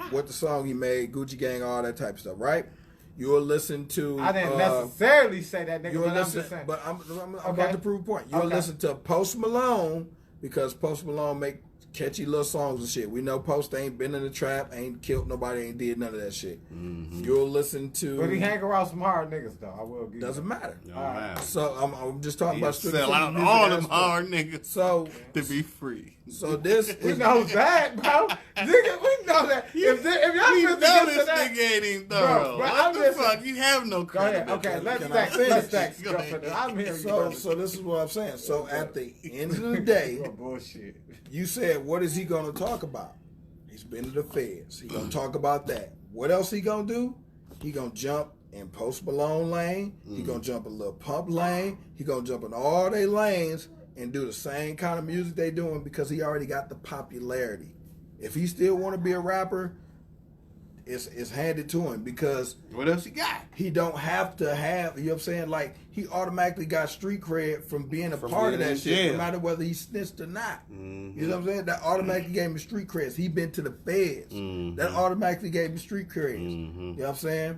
what the song he made, Gucci Gang, all that type of stuff, right? You'll listen to. I didn't necessarily say that, nigga, You'll but I'm listen, just saying. but I'm Okay. about to prove a point. You'll Okay. listen to Post Malone because Post Malone make catchy little songs and shit. We know Post ain't been in the trap, ain't killed nobody, ain't did none of that shit. Mm-hmm. You'll listen to. But he hang around some hard niggas, though. I will give you Doesn't that. matter. No matter. So I'm just talking He'll about strictly sell out music all them aspect. hard niggas So to be free. this We is know that, bro. Nigga, we know that. If y'all We listen know to this that, nigga ain't even thorough. Bro, What I'm the listening. fuck? You have no go ahead. credibility. Okay, let's Can I stack. finish? Let's stack. Go ahead. I'm hearing you. so this is what I'm saying. So at the end of the day, You're bullshit. you said, what is he going to talk about? He's been to the feds. He going to talk about that. What else he going to do? He going to jump in Post Malone lane. He going to jump in Lil Pump lane. He going to jump in all their lanes and do the same kind of music they doing because he already got the popularity. If he still want to be a rapper, it's handed to him because What else you got? he don't have to have, you know what I'm saying? Like, he automatically got street cred from being a part of being that in shit, jail. no matter whether he snitched or not. Mhm. You know what I'm saying? That automatically gave him street creds. He been to the feds. Mhm. That automatically gave him street creds. Mhm. You know what I'm saying?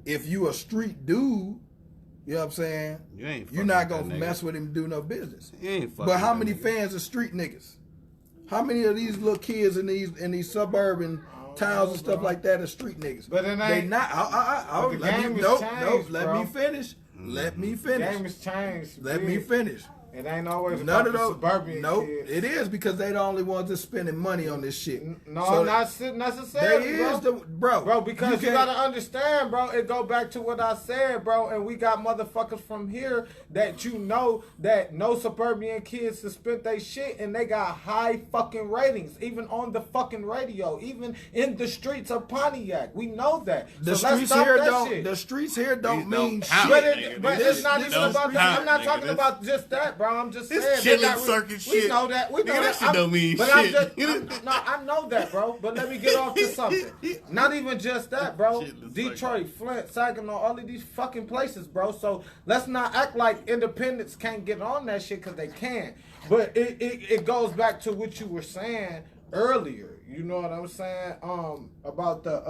If you a street dude, you know what I'm saying? You ain't You're fucking not with gonna that nigga. mess with him and do no business. You ain't fucking But how with many that nigga. fans are street niggas? How many of these little kids in these suburban towns and stuff like that are street niggas? But it they ain't- not. But the game has Nope. changed, Let bro. me finish. Let me Game finish. has changed. Let me big. finish. It ain't always None about of the those. suburban Nope. kids. It is because they the only ones that's spending money on this shit. No, So not necessarily, They bro. is the bro. Bro, because you can't- gotta understand, bro. It go back to what I said, bro. And we got motherfuckers from here that you know that no suburban kids have spent they shit and they got high fucking ratings, even on the fucking radio, even in the streets of Pontiac. We know that. The so let's streets stop here that don't. shit. The streets here don't These mean don't count. shit. But, nigga. but This- it's not this even don't about that. I'm not count, talking nigga. about just that, bro. I'm just This saying. killing they got- circuit we shit. know that. We know Nigga, that shit don't mean but shit. I'm just, no, I know that, bro. But let me get off to something. Not even just that, bro. Shit, Detroit, Flint, Saginaw, all of these fucking places, bro. So let's not act like independents can't get on that shit because they can. But it goes back to what you were saying earlier. You know what I'm saying? About the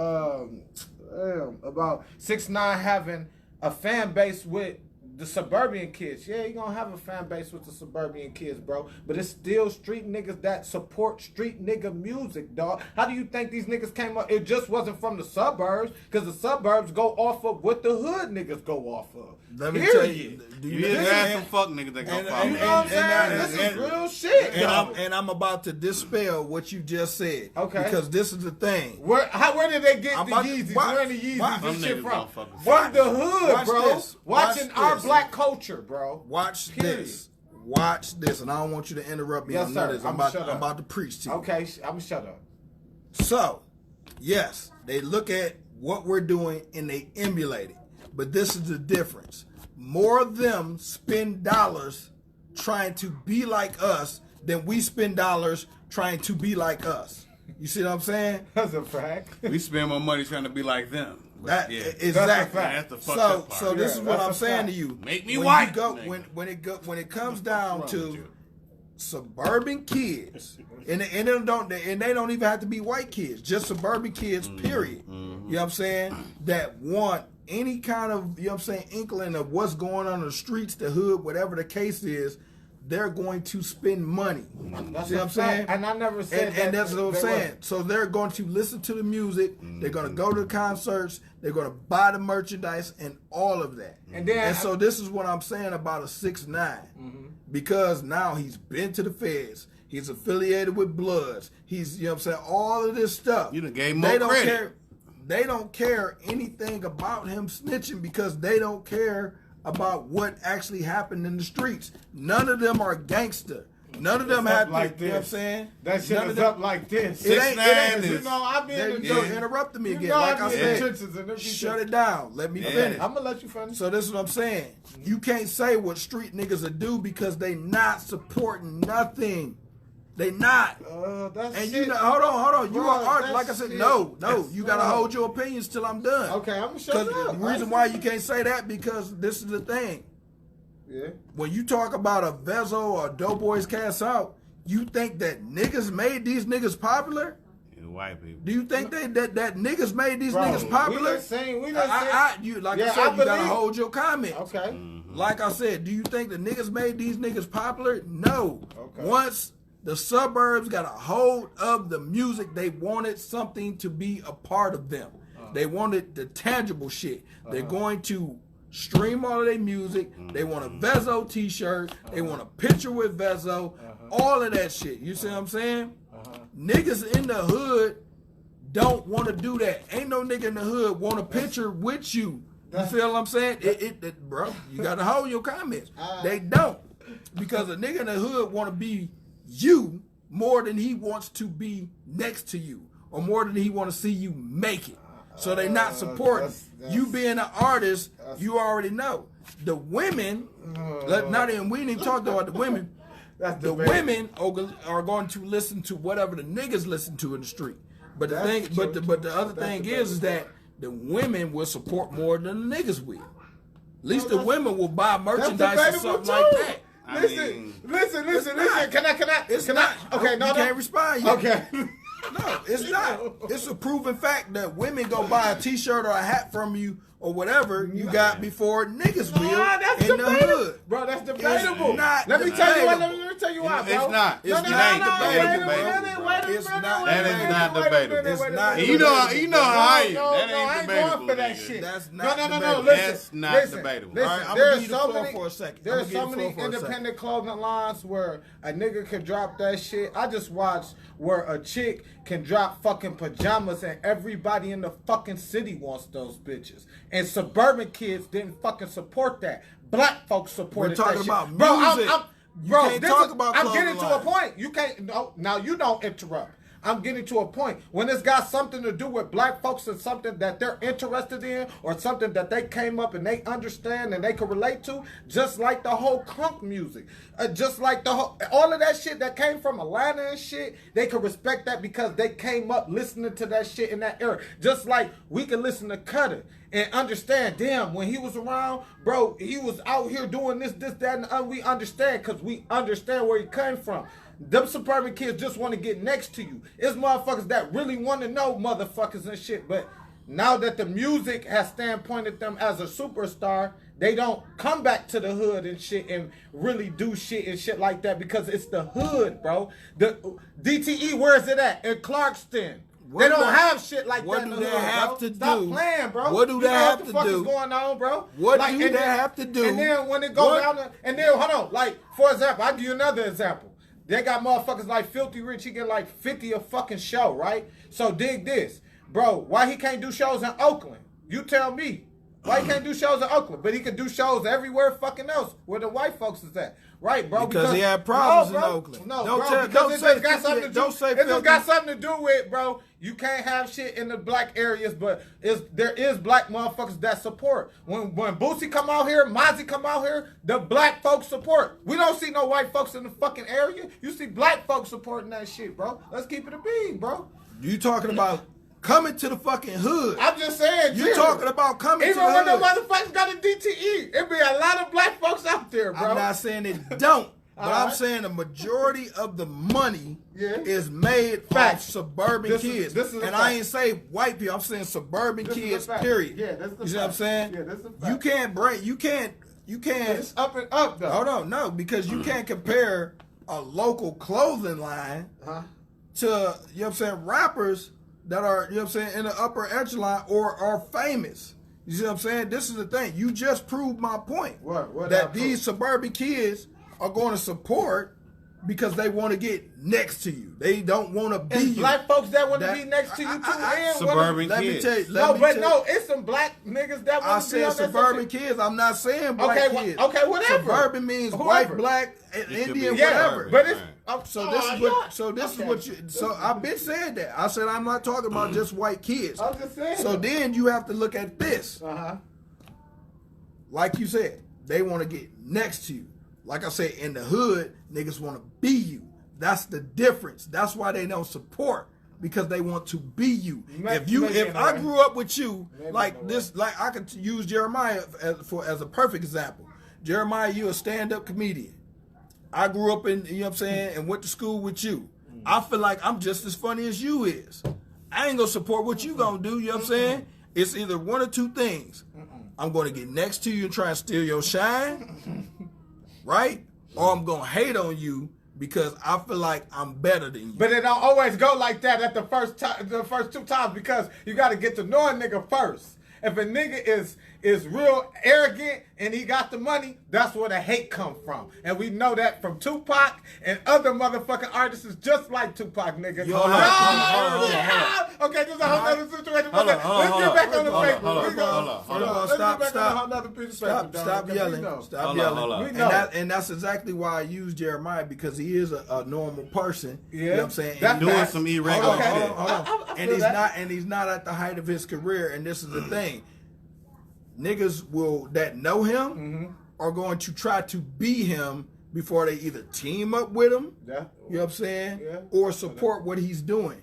about 6ix9ine having a fan base with the suburban kids. Yeah, you gonna have a fan base with the suburban kids, bro. But it's still street niggas that support street nigga music, dog. How do you think these niggas came up? It just wasn't from the suburbs, because the suburbs go off of what the hood niggas go off of. Let me Period. tell you. Do You just had some fuck niggas that go and- follow You you. know what I'm saying? and- This is and- real shit, dog. And I'm about to dispel what you just said. Okay. Because this is the thing. Where did they get I'm the about to- Yeezys? watch- Where the Yeezys watch. and Them shit niggas from? don't fucking From the fuck. hood, Watch bro. this. Watch Watching our this. black culture, bro. Watch Period. this. Watch this. And I don't want you to interrupt me. Yes, on sir. none of this. I'ma I'm shut up. about to preach to you. Okay, I'm gonna shut up. So, yes, they look at what we're doing and they emulate it. But this is the difference. More of them spend dollars trying to be like us than we spend dollars trying to be like us. You see what I'm saying? That's a fact. We spend more money trying to be like them. That Yeah. exactly. That's a fact. That's the fucked So, up part. so this Yeah, is what that's I'm a saying fact. to you. Make me when white, You go, nigga. when it comes down What's wrong with to you? suburban kids, and they don't even have to be white kids, just suburban kids, period. You know what I'm saying? That want any kind of, you know what I'm saying, inkling of what's going on in the streets, the hood, whatever the case is, they're going to spend money. That's See what I'm saying? And I never said that. And that's what I'm saying. So they're going to listen to the music, they're going to go to the concerts, they're going to buy the merchandise and all of that. And so this is what I'm saying about a 6ix9ine. Because now he's been to the feds. He's affiliated with Bloods. He's, you know what I'm saying, all of this stuff. You done gave him more credit. They don't care anything about him snitching because they don't care about what actually happened in the streets. None of them are gangster. None of them have like to, you know what I'm saying? That shit is up like this. 6ix9ine is, you know, I be in the you interrupted me again. know, Like I said, shut it down. Let me finish. I'm gonna let you finish. So this is what I'm saying. You can't say what street niggas will do because they not supporting nothing. They not. That's and shit. you know, hold on. You Bro, are like I said, shit. no. You gotta hold your opinions till I'm done. Okay, I'm gonna shut Because up. the reason why you can't say that because this is the thing. Yeah. When you talk about a Vezo or a Doughboys Cast Out, you think that niggas made these niggas popular? Yeah, white people. Do you think that niggas made these niggas popular? We just saying. I said, you gotta hold your comments. Okay. Like I said, do you think the niggas made these niggas popular? No. Okay. Once the suburbs got a hold of the music, they wanted something to be a part of them. They wanted the tangible shit. They're going to stream all of their music. They want a Vezo t-shirt. They want a picture with Vezo. All of that shit. You see what I'm saying? Niggas in the hood don't want to do that. Ain't no nigga in the hood want a picture with you. You feel what I'm saying? Bro, you got to hold your comments. They don't. Because a nigga in the hood want to be you more than he wants to be next to you or more than he want to see you make it. So they not supporting. You being an artist, you already know. The women, we didn't even talk about the women. The women are going to listen to whatever the niggas listen to in the street. But the other thing is that the women will support more than the niggas will. At least the women will buy merchandise or something like that. Listen. Can I? It's not. Okay, you can't respond yet. Okay. No, it's not. It's a proven fact that women go buy a t-shirt or a hat from you or whatever you got before niggas will in the hood. Bro, that's debatable. Let me tell you why, bro. It's not. It's not debatable. It's not. That is not debatable. It's not. You know how I am. No, That I ain't ain't debatable. going for that shit. That's not debatable. No. That's not debatable. All right, I'm There's gonna give you the floor for a second. There's so many independent clothing lines where a nigga can drop that shit. I just watched where a chick can drop fucking pajamas and everybody in the fucking city wants those bitches. And suburban kids didn't fucking support that. Black folks supported that shit. We're talking about music. I'm getting to a point. You can't. No, now you don't interrupt. I'm getting to a point when it's got something to do with black folks and something that they're interested in or something that they came up and they understand and they can relate to, just like the whole crunk music, just like all of that shit that came from Atlanta and shit, they can respect that because they came up listening to that shit in that era. Just like we can listen to Cutter and understand, damn, when he was around, bro, he was out here doing this, that, and the other. We understand because we understand where he came from. Them suburban kids just want to get next to you. It's motherfuckers that really want to know motherfuckers and shit. But now that the music has standpointed them as a superstar, they don't come back to the hood and shit and really do shit and shit like that because it's the hood, bro. The DTE, where is it at? In Clarkston. They don't have shit like that in the hood, bro. What do they have to do? Stop playing, bro. What do they have to do? What the fuck is going on, bro? What do they have to do? And then when it goes down there, and then, hold on, like, for example, I'll give you another example. They got motherfuckers like Filthy Rich. He get like 50 a fucking show, right? So dig this. Bro, why he can't do shows in Oakland? You tell me. Why he can't do shows in Oakland? But he can do shows everywhere fucking else where the white folks is at. Right, bro? Because he had problems in Oakland. No, bro, because it just got something to do with, bro, you can't have shit in the black areas, but there is black motherfuckers that support. When Boosie come out here, Mozzie come out here, the black folks support. We don't see no white folks in the fucking area. You see black folks supporting that shit, bro. Let's keep it a bean, bro. You talking about coming to the fucking hood. I'm just saying. You talking about coming to the hood. Even when the motherfuckers got a DTE, it be a lot of black folks out there, bro. I'm not saying it don't. But I'm saying the majority of the money Yeah. is made Fact. off suburban kids. This is a and fact. I ain't say white people. I'm saying suburban This is a kids. fact. Period. Yeah, that's the You see what I'm fact. saying? Yeah, that's a fact. You can't break. You can't. It's up and up though. Hold on, no, because you can't compare a local clothing line Huh? to, you know what I'm saying, rappers that are, you know what I'm saying, in the upper echelon or are famous. You see what I'm saying? This is the thing. You just proved my point. What that I these prove? suburban kids are going to support because they want to get next to you. They don't want to be It's you. black folks that want to That- be next to you too. and Suburban Let me kids. tell you. It's some black niggas that I want to be said on that suburban shit. kids. I'm not saying black Okay, kids. okay, whatever. Suburban means Whoever. white, black, It could Indian, be Yeah, whatever. but it's So this is what. So this is what you. So I've been saying that. I said I'm not talking about just white kids. I'm just saying. So then you have to look at this. Like you said, they want to get next to you. Like I said, in the hood, niggas want to be you. That's the difference. That's why they don't support, because they want to be you. If I grew up with you like this, like I could use Jeremiah as a perfect example. Jeremiah, you a stand-up comedian. I grew up in, you know what I'm saying, and went to school with you. I feel like I'm just as funny as you is. I ain't gonna support what you gonna do, you know what I'm saying? It's either one or two things. I'm gonna get next to you and try and steal your shine, right? Or I'm gonna hate on you because I feel like I'm better than you. But it don't always go like that at the first two times, because you got to get to know a nigga first. If a nigga is real arrogant and he got the money, that's where the hate come from. And we know that from Tupac and other motherfucking artists is just like Tupac, nigga. Yo, hold on. Okay, this is a whole other situation. Hold on, Let's get back on the paper. hold on. Stop yelling. Stop yelling. hold on. And that's exactly why I use Jeremiah, because he is a normal person. Yeah. You know what I'm saying? That's Doing facts. some irregular Okay. shit. Hold on. I And feel he's that. not at the height of his career. And this is the thing. Niggas that know him are going to try to be him before they either team up with him, Yeah. you know what I'm saying, Yeah. or support what he's doing.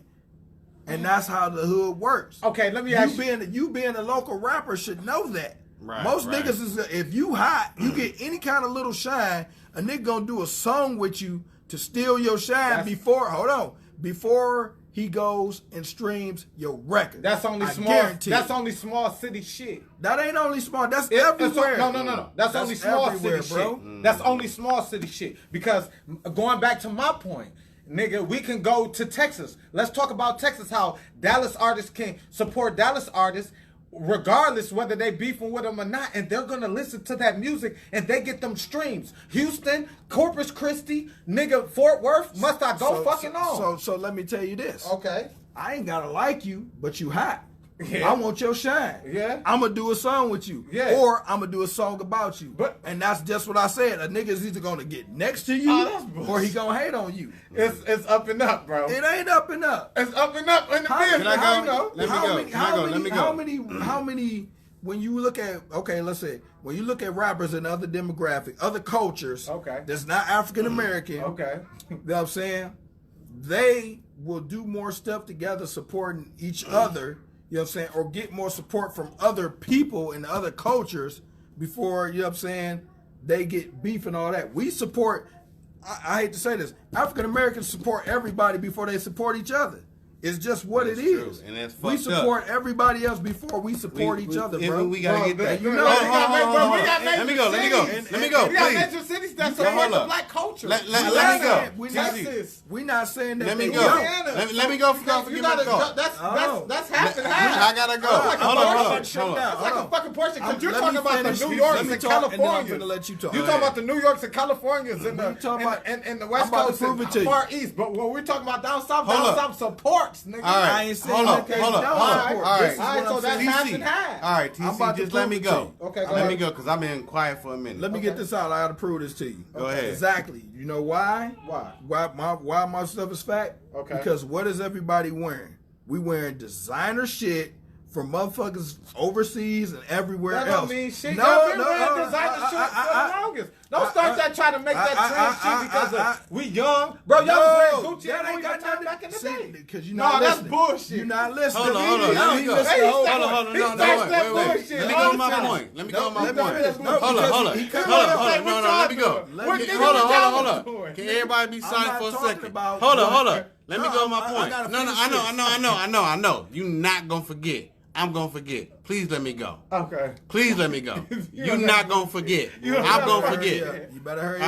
And that's how the hood works. Okay, let me ask you. You being a local rapper should know that. Right, Most right. niggas is, if you hot, you get any kind of little shine, a nigga gonna do a song with you to steal your shine before he goes and streams your record. That's only I small. guarantee That's it. only small city shit. That ain't only small. That's It's everywhere. No. That's only small everywhere, city bro. shit. That's only small city shit. Because going back to my point, nigga, we can go to Texas. Let's talk about Texas, how Dallas artists can support Dallas artists regardless whether they beefing with them or not, and they're gonna listen to that music and they get them streams. Houston, Corpus Christi, nigga, Fort Worth, must I go on? So let me tell you this. Okay. I ain't gotta like you, but you hot. Yeah. I want your shine. Yeah. I'm gonna do a song with you. Yeah. Or I'm gonna do a song about you. And that's just what I said. A nigga is either gonna get next to you, Oh, that's bullshit. or he gonna hate on you. It's up and up, bro. It ain't up and up. It's up and up in the How business. many- Can I go? Let me how go. many- Can I go? Let me go. How many? When you look at, okay, let's say when you look at rappers in other demographic, other cultures, Okay. that's not African American. Okay. You know what I'm saying? They will do more stuff together supporting each other, you know what I'm saying, or get more support from other people in other cultures before, you know what I'm saying, they get beef and all that. We support, I hate to say this, African Americans support everybody before they support each other. It's just what That's it true, is. and that's we fucked support everybody else before we support each other, bro. We gotta get that. You know, Let me go. We got Please. major cities that You support hold the up. black culture. Let me go. We're Texas. not saying that Let me they go. don't. Let me go. Forget my thought. That's half and I half. gotta go. That's like a Hold on. portion. Hold on. That's like a fucking portion. Because you're Let talking me about the finish. New Let Yorks me and talk, and then I'm California. finna let you talk. You're talking about the New Yorks and Californians and Let me talk about- the West I'm about to Coast prove it to and you. Far East. But when we're talking about down south, Hold down up. south supports, nigga. All right. I ain't saying Hold up. that they Hold up. don't Hold up. support. All This is right. what So I'm that's saying. half and half. All right, I'm about TC, to just let prove me it to go. you. Okay, go Let me ahead. go, because I've been quiet for a minute. Let me get this out. I gotta prove this to you. Go ahead. Exactly. You know why? Why? Why my stuff is fact? Okay. Because what is everybody wearing? We wearing designer shit from motherfuckers overseas and everywhere That else. don't mean shit. Y'all been wearing designer shorts for the longest. Don't start that trying to make that trend shit because we young. Bro, y'all was wearing Gucci and Louis Vuitton back in the day. Because you're not listening. That's bullshit. You're not listening. Hold on. Let me go. Hold on. No, wait. Let me go on my point. Let me go on my point. Hold on. No, let me go. Hold on. Can everybody be silent for a second? Hold on. Let me go on my point. No, I know. You not gonna forget. I'm gonna forget. Please let me go. Okay. Please let me go. You're not gonna forget. I'm gonna forget. You better hurry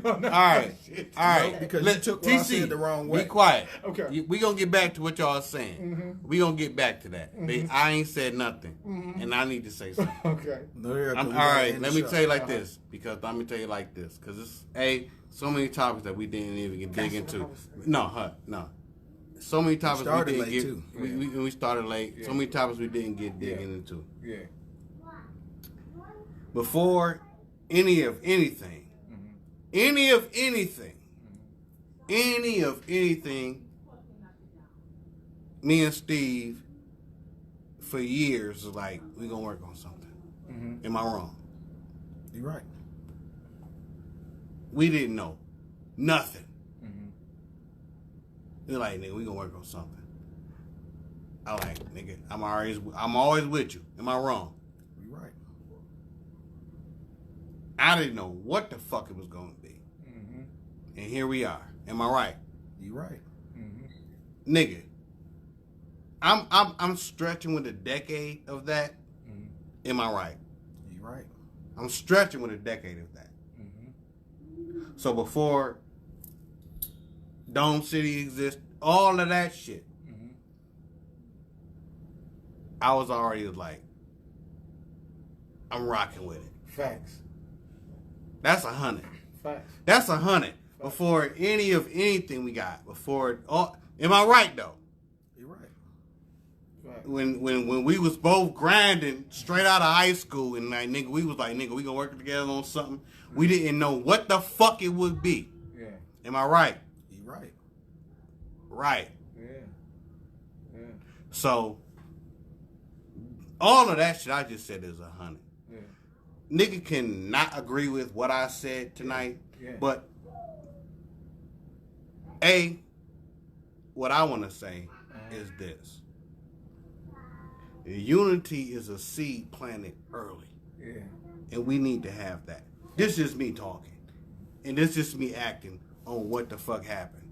up. All right. Because you took what I said the wrong way. Be quiet. Okay. We gonna get back to what y'all saying. Mm-hmm. We gonna get back to that. I ain't said nothing, and I need to say something. Okay. All right. Let me tell you like this, because it's so many topics that we didn't even dig into. No. So many topics we didn't get. We started late. Yeah. So many topics we didn't get digging into. Yeah. Before any of anything, me and Steve, for years, was like, we gonna work on something. Mm-hmm. Am I wrong? You're right. We didn't know nothing. They're like, nigga, we gonna work on something. I like, nigga, I'm always with you. Am I wrong? You're right. I didn't know what the fuck it was gonna be. Mm-hmm. And here we are. Am I right? You're right. Mm-hmm. Nigga, I'm stretching with a decade of that. Mm-hmm. Am I right? You're right. I'm stretching with a decade of that. Mm-hmm. So before Dome City exists, all of that shit. Mm-hmm. I was already like, I'm rocking with it. Facts. That's 100. Facts. That's 100. Before any of anything we got. Before all, am I right though? You're right. Right. When we was both grinding straight out of high school and like nigga, we was like nigga, we gonna work together on something. Mm-hmm. We didn't know what the fuck it would be. Yeah. Am I right? Right. Right. Yeah. So, all of that shit I just said is 100. Yeah. Nigga can not agree with what I said tonight, but what I want to say is this. Unity is a seed planted early. Yeah. And we need to have that. This is me talking. And this is me acting on what the fuck happened.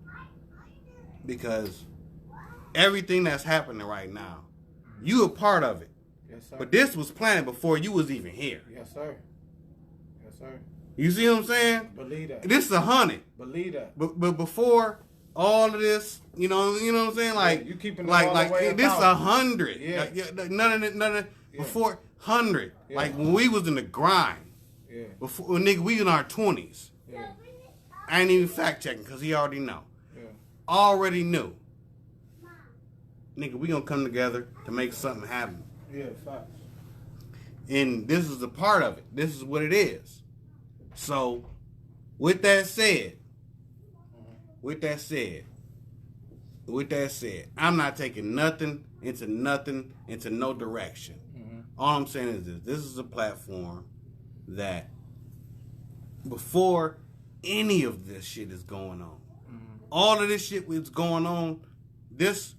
Because everything that's happening right now, you a part of it. Yes, sir. But this was planned before you was even here. Yes, sir. Yes, sir. You see what I'm saying? Believe that. This is 100. Believe that. But before all of this, you know what I'm saying? Like you keeping like the way this 100. Yeah. None of before 100. Yeah. Like when we was in the grind. Yeah. Before nigga, we in our 20s. Yeah. I ain't even fact checking because he already know. Already knew. Nigga, we gonna come together to make something happen. Yeah, facts. And this is a part of it. This is what it is. So, with that said, I'm not taking nothing into no direction. Mm-hmm. All I'm saying is this is a platform that before any of this shit is going on, all of this shit was going on, this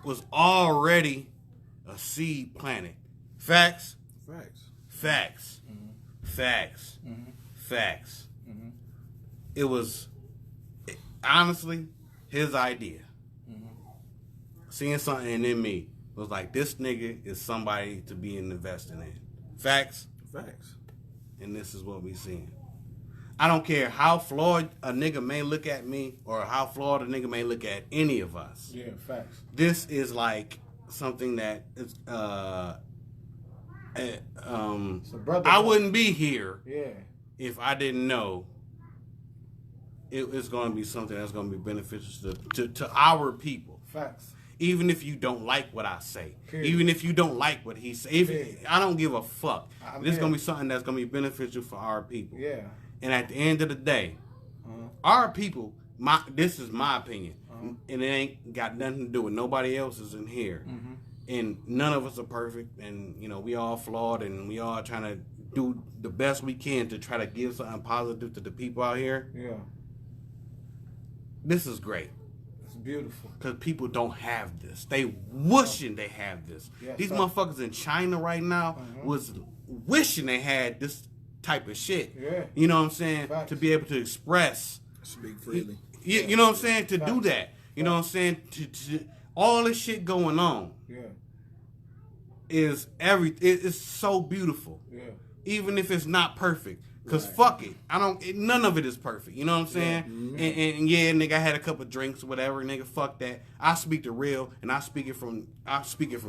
was already a seed planted. Facts? Facts. Mm-hmm. Facts. Mm-hmm. Facts. Mm-hmm. It was, honestly, his idea. Mm-hmm. Seeing something in me was like, this nigga is somebody to be investing in. Facts? Facts. And this is what we seeing. I don't care how flawed a nigga may look at me or how flawed a nigga may look at any of us. Yeah, facts. This is like something that is, I wouldn't be here if I didn't know it's going to be something that's going to be beneficial to our people. Facts. Even if you don't like what I say. Period. Even if you don't like what he says. I don't give a fuck. This is going to be something that's going to be beneficial for our people. Yeah. And at the end of the day, our people, this is my opinion, and it ain't got nothing to do with nobody else's in here. Mm-hmm. and none of us are perfect, and you know we all flawed, and we all trying to do the best we can to try to give something positive to the people out here. Yeah. This is great. It's beautiful. Because people don't have this. They wishing they have this. Yeah, These motherfuckers in China right now was wishing they had this type of shit. Yeah. You know what I'm saying? Facts. To be able to express. Speak freely. You know what I'm saying? To do that. You know what I'm saying? To all this shit going on. Yeah. Is it's so beautiful. Yeah. Even if it's not perfect. Cause fuck it, none of it is perfect. You know what I'm saying? And yeah, nigga, I had a couple drinks or whatever. Nigga, fuck that. I speak the real, and I speak it from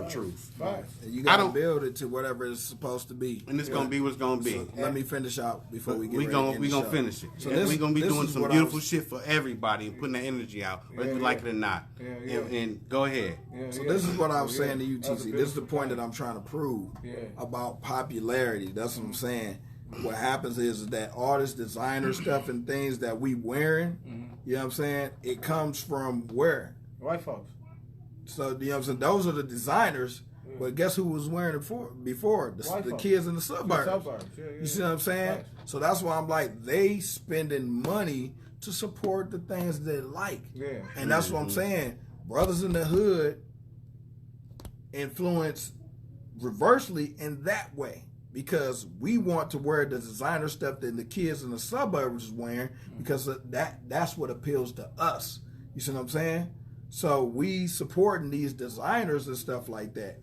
truth. And you gotta build it to whatever it's supposed to be. And it's gonna be what's gonna be. So let me finish out before we get we gonna finish it. So we gonna be doing some beautiful shit for everybody and putting that energy out, whether you like it or not. And go ahead. So this is what I was saying to you, TC. This is the point that I'm trying to prove about popularity. That's what I'm saying. What happens is that all this designer stuff and things that we wearing, you know what I'm saying, it comes from where? White folks. So, you know what I'm saying, those are the designers, but guess who was wearing it before? The kids in the suburbs. You see what I'm saying? Right. So that's why I'm like, they spending money to support the things they like. Yeah. And that's what I'm saying. Brothers in the hood influence reversely in that way. Because we want to wear the designer stuff that the kids in the suburbs is wearing, because that's what appeals to us. You see what I'm saying? So we supporting these designers and stuff like that.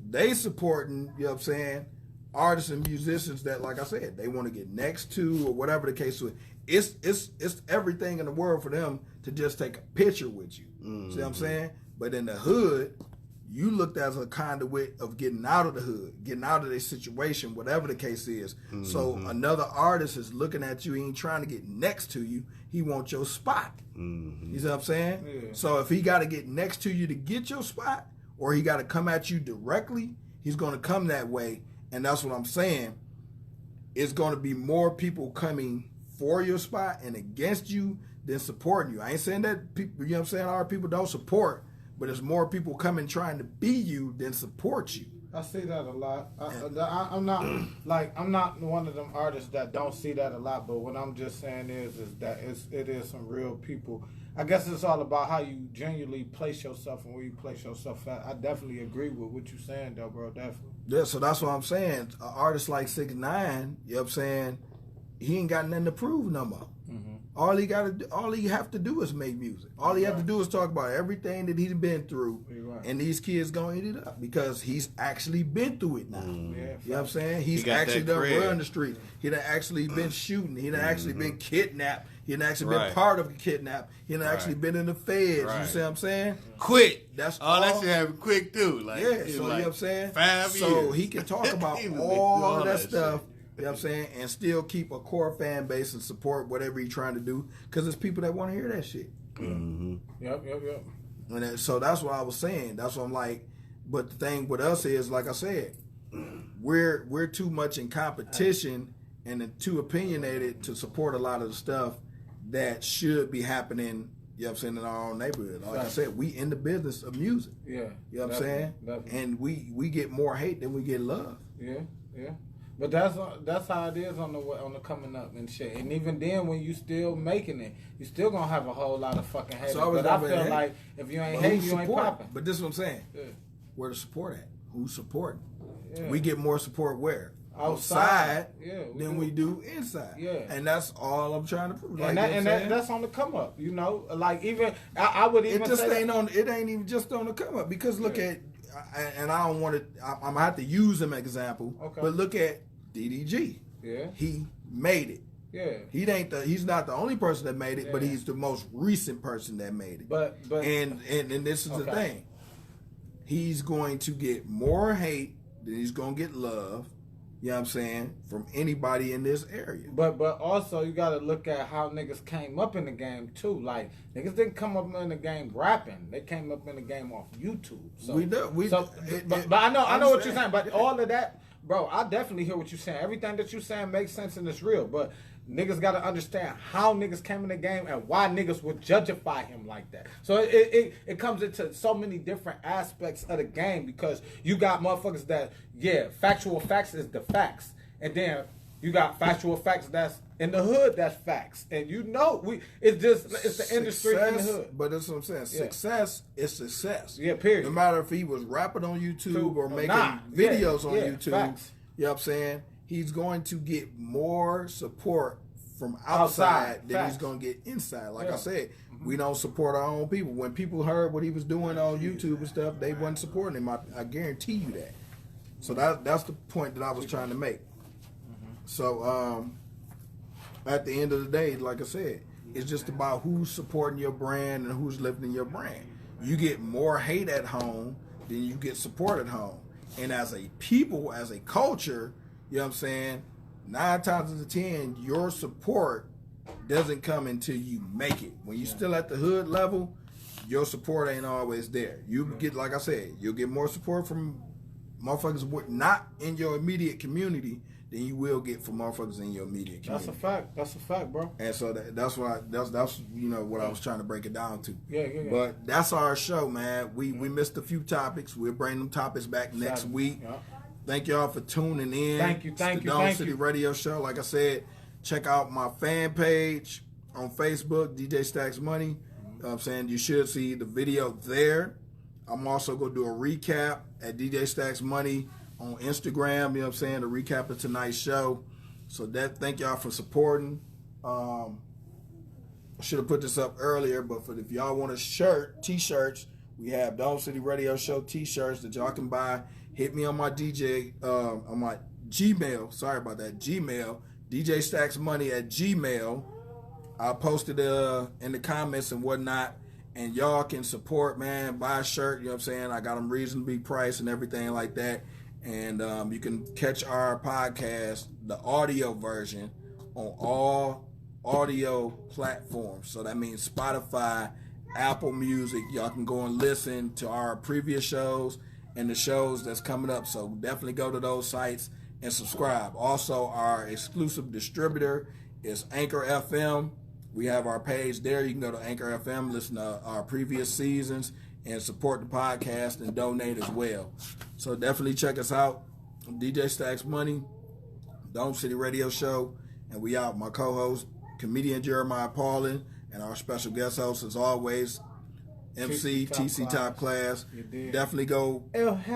They supporting, you know what I'm saying, artists and musicians that, like I said, they want to get next to or whatever the case is. It's everything in the world for them to just take a picture with you. See what I'm saying? But in the hood, you looked as a conduit of getting out of the hood, getting out of their situation, whatever the case is. So another artist is looking at you, he ain't trying to get next to you, he wants your spot. You see what I'm saying? Yeah. So if he got to get next to you to get your spot, or he got to come at you directly, he's going to come that way. And that's what I'm saying. It's going to be more people coming for your spot and against you than supporting you. I ain't saying that people, you know what I'm saying, our people don't support, but there's more people coming trying to be you than support you. I see that a lot. I'm not one of them artists that don't see that a lot. But what I'm just saying is that it is some real people. I guess it's all about how you genuinely place yourself and where you place yourself at. I definitely agree with what you're saying, though, bro. Definitely. Yeah, so that's what I'm saying. An artist like 6ix9ine, you know what I'm saying, he ain't got nothing to prove no more. All he have to do is make music. All he have to do is talk about everything that he's been through, and these kids gonna eat it up because he's actually been through it now. You know what I'm saying? He's actually done run the street. He done actually been shooting. He done actually been kidnapped. He done actually been part of a kidnap. He done actually been in the feds. You see what I'm saying? Quick. That's all that shit happened quick too. Like, so like, you know what I'm saying? 5 years. So he can talk about all of that stuff. You know what I'm saying? And still keep a core fan base and support whatever he's trying to do, because there's people that want to hear that shit. Yep. And so that's what I was saying. That's what I'm like. But the thing with us is, like I said, we're too much in competition and too opinionated to support a lot of the stuff that should be happening, you know what I'm saying, in our own neighborhood. Like I said, we in the business of music. Yeah. You know what I'm saying? And we get more hate than we get love. Yeah. But that's how it is on the coming up and shit. And even then, when you still making it, you still gonna have a whole lot of fucking haters. But I feel like if you ain't hating, you ain't popping. But this is what I'm saying. Yeah. Where the support at? Who's supporting? Yeah. We get more support where? Outside than we do inside. Yeah. And that's all I'm trying to prove. Like, that's on the come up. You know, like even I would even it ain't even just on the come up, because look at, and I don't want to. I'm gonna have to use him example. Okay. But look at DDG. Yeah. He made it. Yeah. He's not the only person that made it, but he's the most recent person that made it. But and this is the thing. He's going to get more hate than he's gonna get love. You know what I'm saying? From anybody in this area. But also you gotta look at how niggas came up in the game too. Like, niggas didn't come up in the game rapping. They came up in the game off YouTube. So but I know what you're saying. But all of that, bro, I definitely hear what you're saying. Everything that you're saying makes sense and it's real. But Niggas got to understand how niggas came in the game and why niggas would judgify him like that. So it comes into so many different aspects of the game because you got motherfuckers that, factual facts is the facts. And then you got factual facts that's in the hood that's facts. And it's the industry in the hood. But that's what I'm saying. Success is success. Yeah, period. No matter if he was rapping on YouTube or making videos on YouTube, facts. You know what I'm saying? He's going to get more support from outside than he's going to get inside. Like I said, we don't support our own people. When people heard what he was doing on YouTube and stuff, they wasn't supporting him. I guarantee you that. So that's the point that I was trying to make. So at the end of the day, like I said, it's just about who's supporting your brand and who's lifting your brand. You get more hate at home than you get support at home. And as a people, as a culture, you know what I'm saying, 9 times out of 10, your support doesn't come until you make it. When you're still at the hood level, your support ain't always there. You get, like I said, you'll get more support from motherfuckers not in your immediate community than you will get from motherfuckers in your immediate community. That's a fact, bro. And so that's what what I was trying to break it down to. Yeah. But that's our show, man. We missed a few topics. We'll bring them topics back next week. Yeah. Thank y'all for tuning in. Thank you. The Dome City Radio Show. Like I said, check out my fan page on Facebook, DJ Stacks Money. You know what I'm saying? You should see the video there. I'm also going to do a recap at DJ Stacks Money on Instagram. You know what I'm saying? A recap of tonight's show. So thank y'all for supporting. I should have put this up earlier, but if y'all want a t-shirts, we have Dome City Radio Show t-shirts that y'all can buy. Hit me on my on my Gmail. Sorry about that. Gmail. DJ Stacks Money at Gmail. I'll post it in the comments and whatnot. And y'all can support, man. Buy a shirt. You know what I'm saying? I got them reasonably priced and everything like that. And you can catch our podcast, the audio version, on all audio platforms. So that means Spotify, Apple Music. Y'all can go and listen to our previous shows and the shows that's coming up. So definitely go to those sites and subscribe. Also, our exclusive distributor is Anchor FM. We have our page there. You can go to Anchor FM, listen to our previous seasons, and support the podcast and donate as well. So definitely check us out. I'm DJ Stacks Money, Dome City Radio Show, and we out. My co-host, comedian Jeremiah Paulin, and our special guest host, as always, MC TC Top Class. Definitely go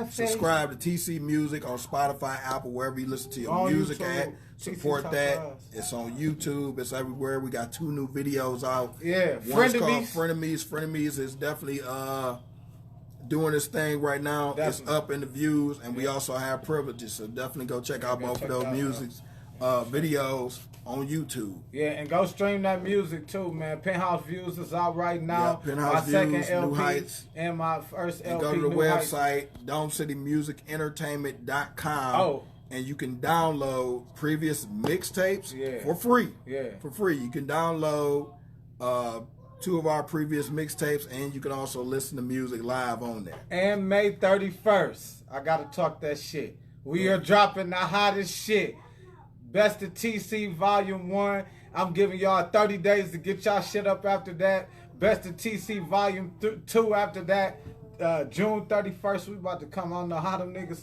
subscribe to TC Music on Spotify, Apple, wherever you listen to your music at. Support that. It's on YouTube. It's everywhere. We got 2 new videos out. Yeah, one's called Frenemies. Frenemies is definitely doing this thing right now. Definitely. It's up in the views, and we also have Privileges. So definitely go check out both of those videos on YouTube. Yeah, and go stream that music too, man. Penthouse Views is out right now. Yeah, Penthouse my Views, second LP New Heights. And my first and LP. Go to the website, DomeCityMusic&Entertainment.com. Oh. And you can download previous mixtapes for free. Yeah. For free. You can download 2 of our previous mixtapes, and you can also listen to music live on there. And May 31st, I gotta talk that shit. We are dropping the hottest shit. Best of TC Volume 1. I'm giving y'all 30 days to get y'all shit up after that. Best of TC Volume 2 after that. June 31st, we about to come. I don't know how them niggas,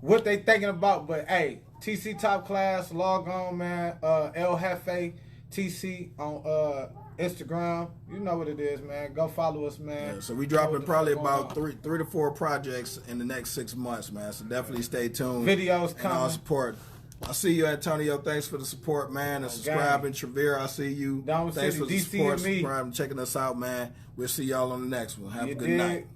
what they thinking about, but hey, TC Top Class, log on, man. El Jefe TC on Instagram. You know what it is, man. Go follow us, man. Yeah, so we dropping probably about 3 to 4 projects in the next 6 months, man. So definitely stay tuned. Videos coming. And all support. I see you, Antonio. Thanks for the support, man. And subscribing, Trevere. I see you. Dome Thanks City, for the DC support, and me. subscribing, checking us out, man. We'll see y'all on the next one. Have a good night.